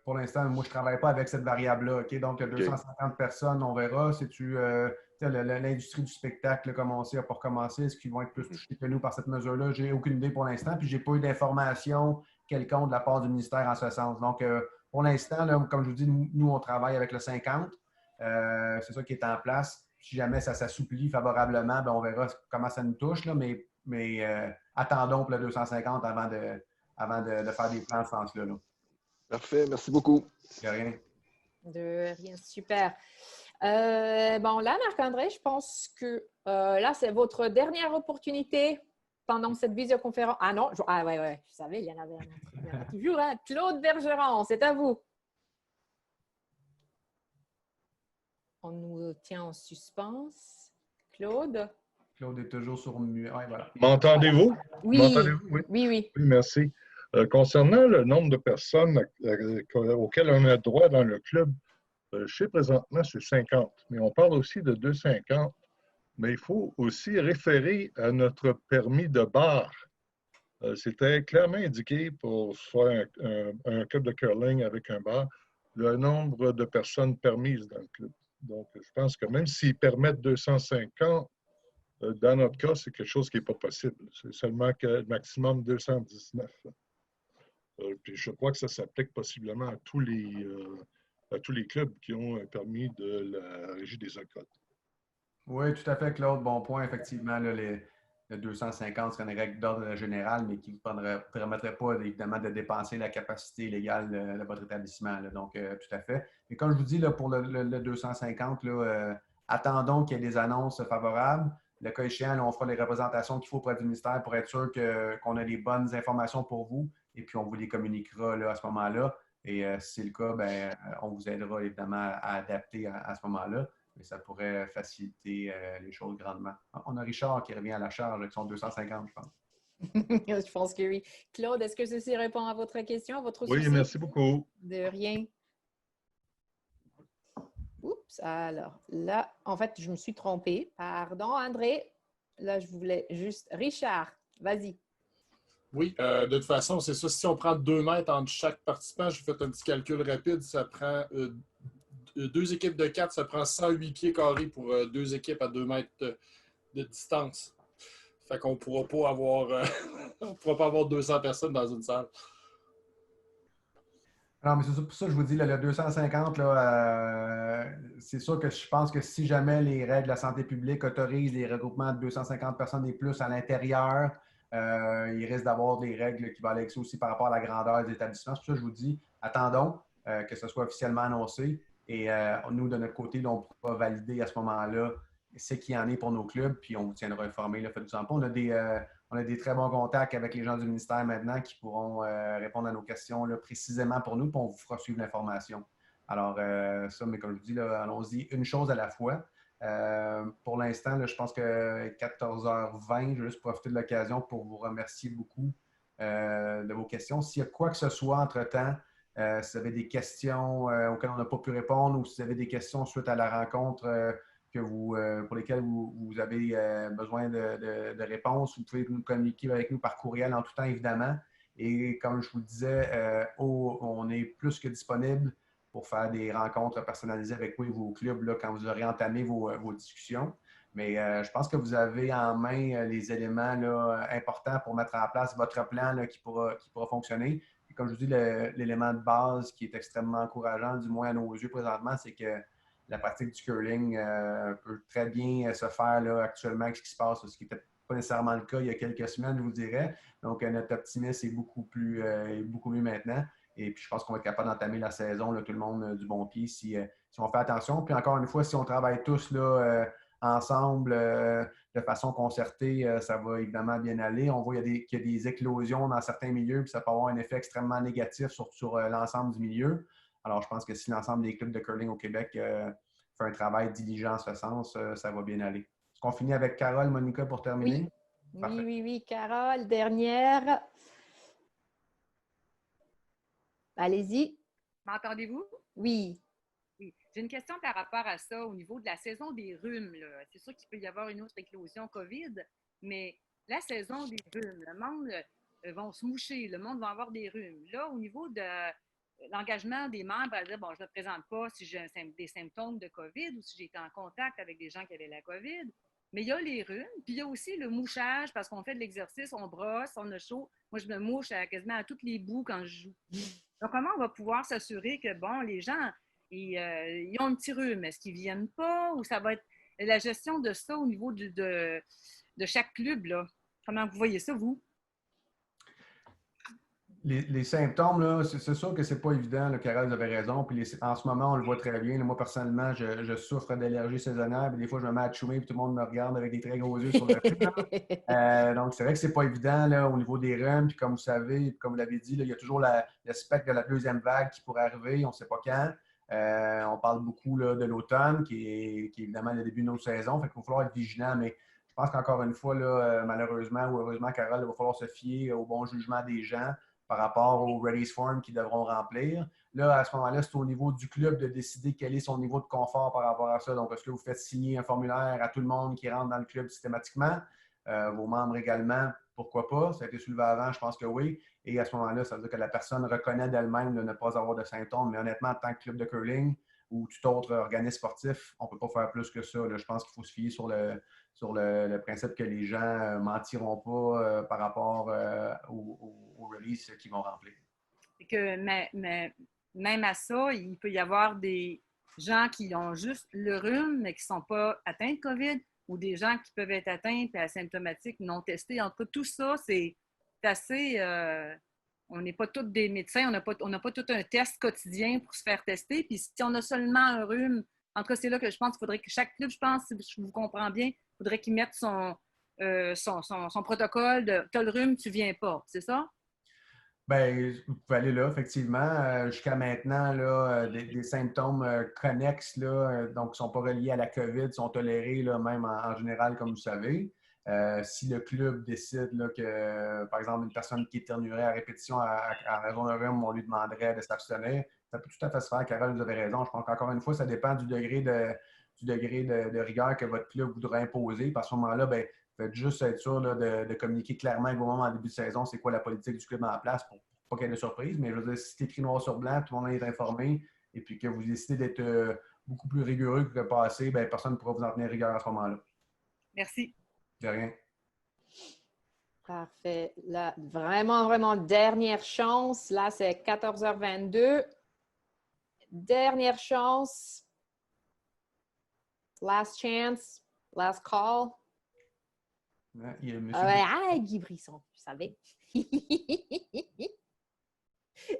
pour l'instant, moi, je ne travaille pas avec cette variable-là. OK? Donc, 250 personnes, on verra. Si l'industrie du spectacle a commencé, n'a pas recommencé, est-ce qu'ils vont être plus touchés que nous par cette mesure-là? Je n'ai aucune idée pour l'instant. Puis, je n'ai pas eu d'information quelconque de la part du ministère en ce sens. Donc, pour l'instant, comme je vous dis, nous, on travaille avec le 50. C'est ça qui est en place. Si jamais ça s'assouplit favorablement, ben, on verra comment ça nous touche. Là, mais attendons pour le 250 avant de faire des plans en ce sens-là. Parfait, merci beaucoup. De rien. De rien, super. Bon, là, Marc-André, je pense que là, c'est votre dernière opportunité pendant cette visioconférence. Ah non, ouais, je savais, il y en avait un autre. Il y en a toujours un. Claude Bergeron, c'est à vous. On nous tient en suspens. Claude? Claude est toujours sur muet. Ouais, voilà. M'entendez-vous? Oui. M'entendez-vous? Oui. Oui. Oui, merci. Concernant le nombre de personnes auxquelles on a droit dans le club, je sais présentement c'est 50, mais on parle aussi de 250. Mais il faut aussi référer à notre permis de bar. C'était clairement indiqué pour faire un club de curling avec un bar, le nombre de personnes permises dans le club. Donc, je pense que même s'ils permettent 250, dans notre cas, c'est quelque chose qui n'est pas possible. C'est seulement que maximum 219. Puis je crois que ça s'applique possiblement à tous les clubs qui ont un permis de la Régie des alcools. Oui, tout à fait, Claude. Bon point. Effectivement, là, le 250 serait une règle d'ordre général, mais qui ne permettrait pas, évidemment, de dépenser la capacité légale de votre établissement. Là. Donc, tout à fait. Mais comme je vous dis, là, pour le 250, là, attendons qu'il y ait des annonces favorables. Le cas échéant, là, on fera les représentations qu'il faut auprès du ministère pour être sûr qu'on a les bonnes informations pour vous. Et puis, on vous les communiquera là, à ce moment-là. Et si c'est le cas, ben, on vous aidera évidemment à adapter à ce moment-là. Mais ça pourrait faciliter les choses grandement. On a Richard qui revient à la charge avec son 250, je pense. Je pense que oui. Claude, est-ce que ceci répond à votre question, à votre souci? Oui, merci beaucoup. De rien. Oups, alors là, en fait, je me suis trompée. Pardon, André. Là, je voulais juste... Richard, vas-y. Oui, de toute façon, c'est ça. Si on prend 2 mètres entre chaque participant, j'ai fait un petit calcul rapide, ça prend 2 équipes de 4, ça prend 108 pieds carrés pour 2 équipes à 2 mètres de distance. Fait qu'on ne pourra pas avoir 200 personnes dans une salle. Non, mais c'est pour ça que je vous dis, là, le 250, là, c'est sûr que je pense que si jamais les règles de la santé publique autorisent les regroupements de 250 personnes et plus à l'intérieur, il risque d'avoir des règles qui vont aller avec ça aussi par rapport à la grandeur des établissements. C'est pour ça que je vous dis, attendons que ce soit officiellement annoncé. Et nous, de notre côté, là, on pourra valider à ce moment-là ce qu'il y en est pour nos clubs, puis on vous tiendra informé. Faites-vous-en pas. On a des très bons contacts avec les gens du ministère maintenant qui pourront répondre à nos questions là, précisément pour nous, puis on vous fera suivre l'information. Alors, ça, mais comme je vous dis, là, allons-y une chose à la fois. Pour l'instant, là, je pense que 14h20, je vais juste profiter de l'occasion pour vous remercier beaucoup de vos questions. S'il y a quoi que ce soit entre-temps, si vous avez des questions auxquelles on n'a pas pu répondre ou si vous avez des questions suite à la rencontre pour lesquelles vous avez besoin de réponses, vous pouvez nous communiquer avec nous par courriel en tout temps, évidemment. Et comme je vous le disais, on est plus que disponible pour faire des rencontres personnalisées avec vous et vos clubs là, quand vous aurez entamé vos discussions. Mais je pense que vous avez en main les éléments là, importants pour mettre en place votre plan là, qui pourra fonctionner. Et comme je vous dis, l'élément de base qui est extrêmement encourageant, du moins à nos yeux présentement, c'est que la pratique du curling peut très bien se faire là, actuellement avec ce qui se passe, ce qui n'était pas nécessairement le cas il y a quelques semaines, je vous dirais. Donc, notre optimisme est beaucoup mieux maintenant. Et puis, je pense qu'on va être capable d'entamer la saison, là, tout le monde du bon pied, si on fait attention. Puis encore une fois, si on travaille tous là, ensemble de façon concertée, ça va évidemment bien aller. On voit qu'il y a des éclosions dans certains milieux, puis ça peut avoir un effet extrêmement négatif sur l'ensemble du milieu. Alors, je pense que si l'ensemble des clubs de curling au Québec fait un travail diligent en ce sens, ça va bien aller. Est-ce qu'on finit avec Carole, Monica, pour terminer? Oui, Carole, dernière. Allez-y. M'entendez-vous? Oui. Oui. J'ai une question par rapport à ça au niveau de la saison des rhumes. C'est sûr qu'il peut y avoir une autre éclosion COVID, mais la saison des rhumes, le monde va se moucher, le monde va avoir des rhumes. Là, au niveau de l'engagement des membres à dire, bon, je ne me présente pas si j'ai des symptômes de COVID ou si j'ai été en contact avec des gens qui avaient la COVID, mais il y a les rhumes, puis il y a aussi le mouchage parce qu'on fait de l'exercice, on brosse, on a chaud. Moi, je me mouche quasiment à tous les bouts quand je joue. Donc, comment on va pouvoir s'assurer que, bon, les gens, ils ont un petit rhume, est-ce qu'ils ne viennent pas ou ça va être la gestion de ça au niveau de chaque club, là? Comment vous voyez ça, vous? Les symptômes, là, c'est sûr que c'est pas évident. Là, Carole, vous avez raison. Puis en ce moment, on le voit très bien. Là, moi, personnellement, je souffre d'allergies saisonnières. Puis des fois, je me mets à choumer puis tout le monde me regarde avec des très gros yeux sur le nez. Donc, c'est vrai que c'est pas évident là, au niveau des rhumes. Puis comme vous savez, comme vous l'avez dit, là, il y a toujours le spectre de la deuxième vague qui pourrait arriver. On ne sait pas quand. On parle beaucoup là, de l'automne, qui est évidemment le début de nos saisons. Fait qu'il va falloir être vigilant. Mais je pense qu'encore une fois, là, malheureusement ou heureusement, Carole, il va falloir se fier au bon jugement des gens par rapport aux Ready's Form qu'ils devront remplir. Là, à ce moment-là, c'est au niveau du club de décider quel est son niveau de confort par rapport à ça. Donc, est-ce que vous faites signer un formulaire à tout le monde qui rentre dans le club systématiquement? Vos membres également, pourquoi pas? Ça a été soulevé avant, je pense que oui. Et à ce moment-là, ça veut dire que la personne reconnaît d'elle-même de ne pas avoir de symptômes. Mais honnêtement, en tant que club de curling ou tout autre organisme sportif, on ne peut pas faire plus que ça. Là, je pense qu'il faut se fier sur le principe que les gens ne mentiront pas par rapport aux releases qu'ils vont remplir. Et que, mais même à ça, il peut y avoir des gens qui ont juste le rhume, mais qui ne sont pas atteints de COVID, ou des gens qui peuvent être atteints et asymptomatiques, non testés. En tout cas, tout ça, c'est assez... on n'est pas tous des médecins, on n'a pas tout un test quotidien pour se faire tester. Puis si on a seulement un rhume, en tout cas, c'est là que je pense qu'il faudrait que chaque club, je pense, si je vous comprends bien, il faudrait qu'il mette son protocole de « t'as le rhume, tu ne viens pas ». C'est ça? Bien, vous pouvez aller là, effectivement. Jusqu'à maintenant, là, des symptômes connexes, là, donc qui ne sont pas reliés à la COVID, sont tolérés, là, même en général, comme vous savez. Si le club décide là, que, par exemple, une personne qui éternuerait à répétition à raison d'un rhume, on lui demanderait de s'abstenir, ça peut tout à fait se faire. Carole, vous avez raison. Je pense qu'encore une fois, ça dépend du degré de rigueur que votre club voudra imposer. Par ce moment-là, bien, faites juste être sûr là, de communiquer clairement avec vos membres en début de saison c'est quoi la politique du club en place pour pas qu'il y ait de surprise. Mais je veux dire, si c'est écrit noir sur blanc, tout le monde est informé et puis que vous décidez d'être beaucoup plus rigoureux que le passé, bien, personne ne pourra vous en tenir rigueur à ce moment-là. Merci. De rien. Parfait. Là, vraiment, dernière chance. Là, c'est 14h22. Dernière chance. Last chance. Last call. Il y a Guy Brisson, je savais.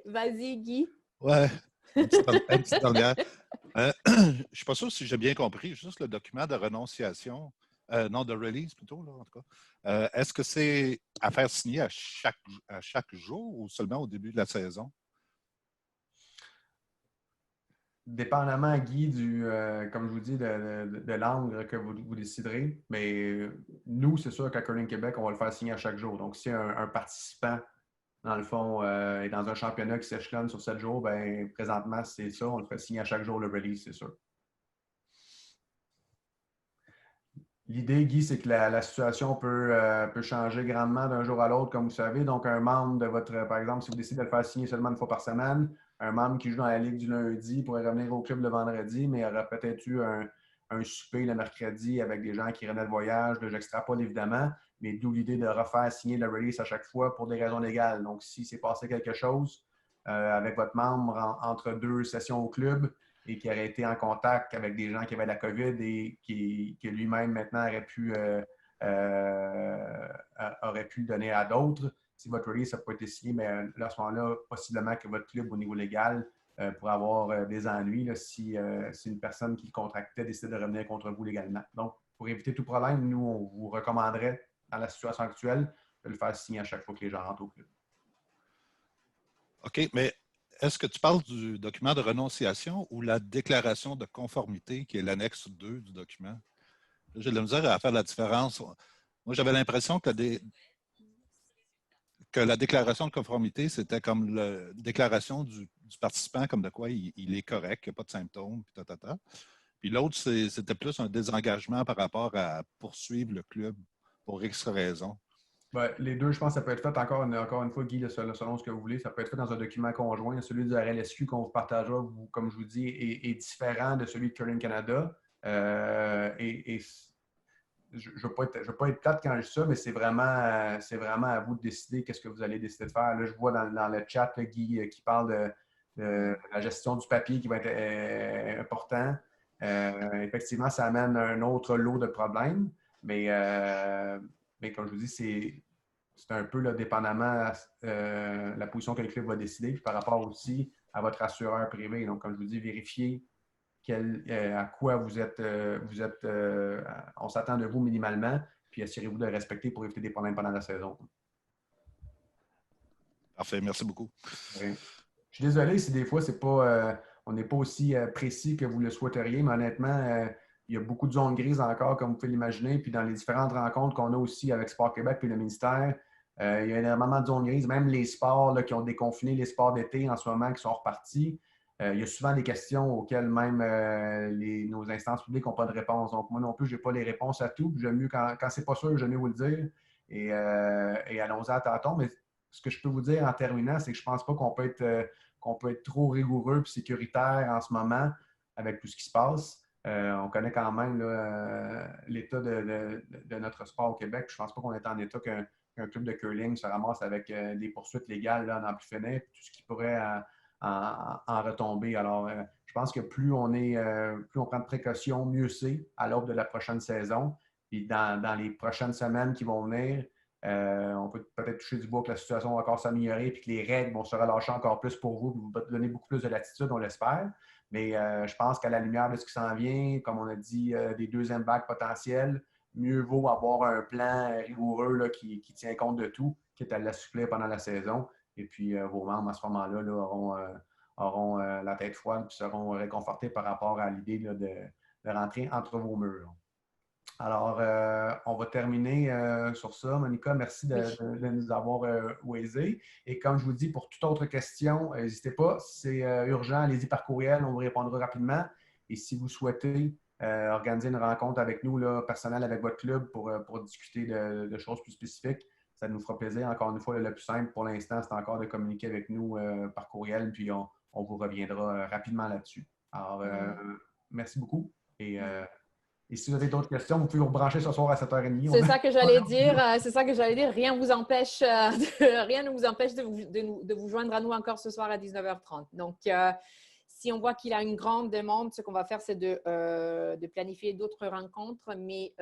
Vas-y, Guy. Ouais, une petite dernière. Je ne suis pas sûr si j'ai bien compris, juste le document de renonciation, non, de release plutôt, là, en tout cas. Est-ce que c'est à faire signer à chaque jour ou seulement au début de la saison? Dépendamment, Guy, comme je vous dis, de l'angle que vous déciderez. Mais nous, c'est sûr qu'à Curling Québec, on va le faire signer à chaque jour. Donc, si un participant, dans le fond, est dans un championnat qui s'échelonne sur 7 jours, bien, présentement, c'est ça. On le fait signer à chaque jour le release, c'est sûr. L'idée, Guy, c'est que la situation peut changer grandement d'un jour à l'autre, comme vous savez. Donc, un membre de votre, par exemple, si vous décidez de le faire signer seulement une fois par semaine, un membre qui joue dans la Ligue du lundi pourrait revenir au club le vendredi, mais il aurait peut-être eu un souper le mercredi avec des gens qui revenaient de voyage. J'extrapole évidemment, mais d'où l'idée de refaire signer le release à chaque fois pour des raisons légales. Donc, s'il s'est passé quelque chose avec votre membre entre deux sessions au club, et qui aurait été en contact avec des gens qui avaient la COVID et qui lui-même maintenant aurait pu le donner à d'autres. Si votre release n'a pas été signé, mais là, à ce moment-là, possiblement que votre club, au niveau légal, pourrait avoir des ennuis là, si une personne qui le contractait décide de revenir contre vous légalement. Donc, pour éviter tout problème, nous, on vous recommanderait, dans la situation actuelle, de le faire signer à chaque fois que les gens rentrent au club. OK, mais est-ce que tu parles du document de renonciation ou la déclaration de conformité qui est l'annexe 2 du document? J'ai de la misère à faire la différence. Moi, j'avais l'impression que que la déclaration de conformité, c'était comme la déclaration du participant, comme de quoi il est correct, il n'y a pas de symptômes, puis ta. Puis l'autre, c'était plus un désengagement par rapport à poursuivre le club pour X raisons. Ben, les deux, je pense que ça peut être fait encore une fois, Guy, selon ce que vous voulez. Ça peut être fait dans un document conjoint. Celui du RLSQ qu'on vous partagera, comme je vous dis, est différent de celui de Curling Canada. Je ne veux pas être plate quand je dis ça, mais c'est vraiment à vous de décider qu'est-ce que vous allez décider de faire. Là, je vois dans le chat, là, Guy, qui parle de la gestion du papier qui va être important. Effectivement, ça amène un autre lot de problèmes, mais comme je vous dis, c'est un peu là, dépendamment la position que le club va décider, puis par rapport aussi à votre assureur privé. Donc, comme je vous dis, vérifiez à quoi vous êtes on s'attend de vous minimalement, puis assurez-vous de le respecter pour éviter des problèmes pendant la saison. Parfait, merci beaucoup. Oui. Je suis désolé si des fois, on n'est pas aussi précis que vous le souhaiteriez, mais honnêtement, il y a beaucoup de zones grises encore, comme vous pouvez l'imaginer. Puis dans les différentes rencontres qu'on a aussi avec Sport Québec et le ministère, il y a énormément de zones grises. Même les sports là, qui ont déconfiné, les sports d'été en ce moment qui sont repartis, il y a souvent des questions auxquelles même nos instances publiques n'ont pas de réponse. Donc, moi non plus, je n'ai pas les réponses à tout. J'aime mieux, quand ce n'est pas sûr, j'aime mieux vous le dire. Et allons-y à tâtons. Mais ce que je peux vous dire en terminant, c'est que je ne pense pas qu'on peut être trop rigoureux et sécuritaire en ce moment avec tout ce qui se passe. On connaît quand même l'état de notre sport au Québec. Je ne pense pas qu'on est en état qu'un club de curling se ramasse avec des poursuites légales là, dans plus finir, tout ce qui pourrait en retomber. Alors, je pense que plus on prend de précautions, mieux c'est à l'aube de la prochaine saison. Puis dans les prochaines semaines qui vont venir, on peut peut-être toucher du bois que la situation va encore s'améliorer et que les règles vont se relâcher encore plus pour vous, vous donner beaucoup plus de latitude, on l'espère. Mais je pense qu'à la lumière de ce qui s'en vient, comme on a dit, des deuxièmes vagues potentielles, mieux vaut avoir un plan rigoureux là, qui tient compte de tout, quitte à l'assouplir pendant la saison. Et puis, vos membres, à ce moment-là, auront la tête froide et seront réconfortés par rapport à l'idée de rentrer entre vos murs. Alors, on va terminer sur ça. Monica, merci de nous avoir waisé. Et comme je vous dis, pour toute autre question, n'hésitez pas. Si c'est urgent, allez-y par courriel, on vous répondra rapidement. Et si vous souhaitez organiser une rencontre avec nous, là, personnelle avec votre club pour discuter de choses plus spécifiques, ça nous fera plaisir. Encore une fois, le plus simple pour l'instant, c'est encore de communiquer avec nous par courriel, puis on vous reviendra rapidement là-dessus. Alors, merci beaucoup. Et si vous avez d'autres questions, vous pouvez vous brancher ce soir à 7h30. C'est ça que j'allais dire. C'est ça que j'allais dire. Rien ne vous empêche de vous joindre à nous encore ce soir à 19h30. Donc, si on voit qu'il y a une grande demande, ce qu'on va faire, c'est de planifier d'autres rencontres. Mais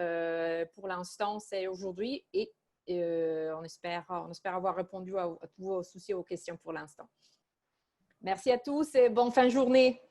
pour l'instant, c'est aujourd'hui et on espère avoir répondu à tous vos soucis, aux questions pour l'instant. Merci à tous et bonne fin de journée.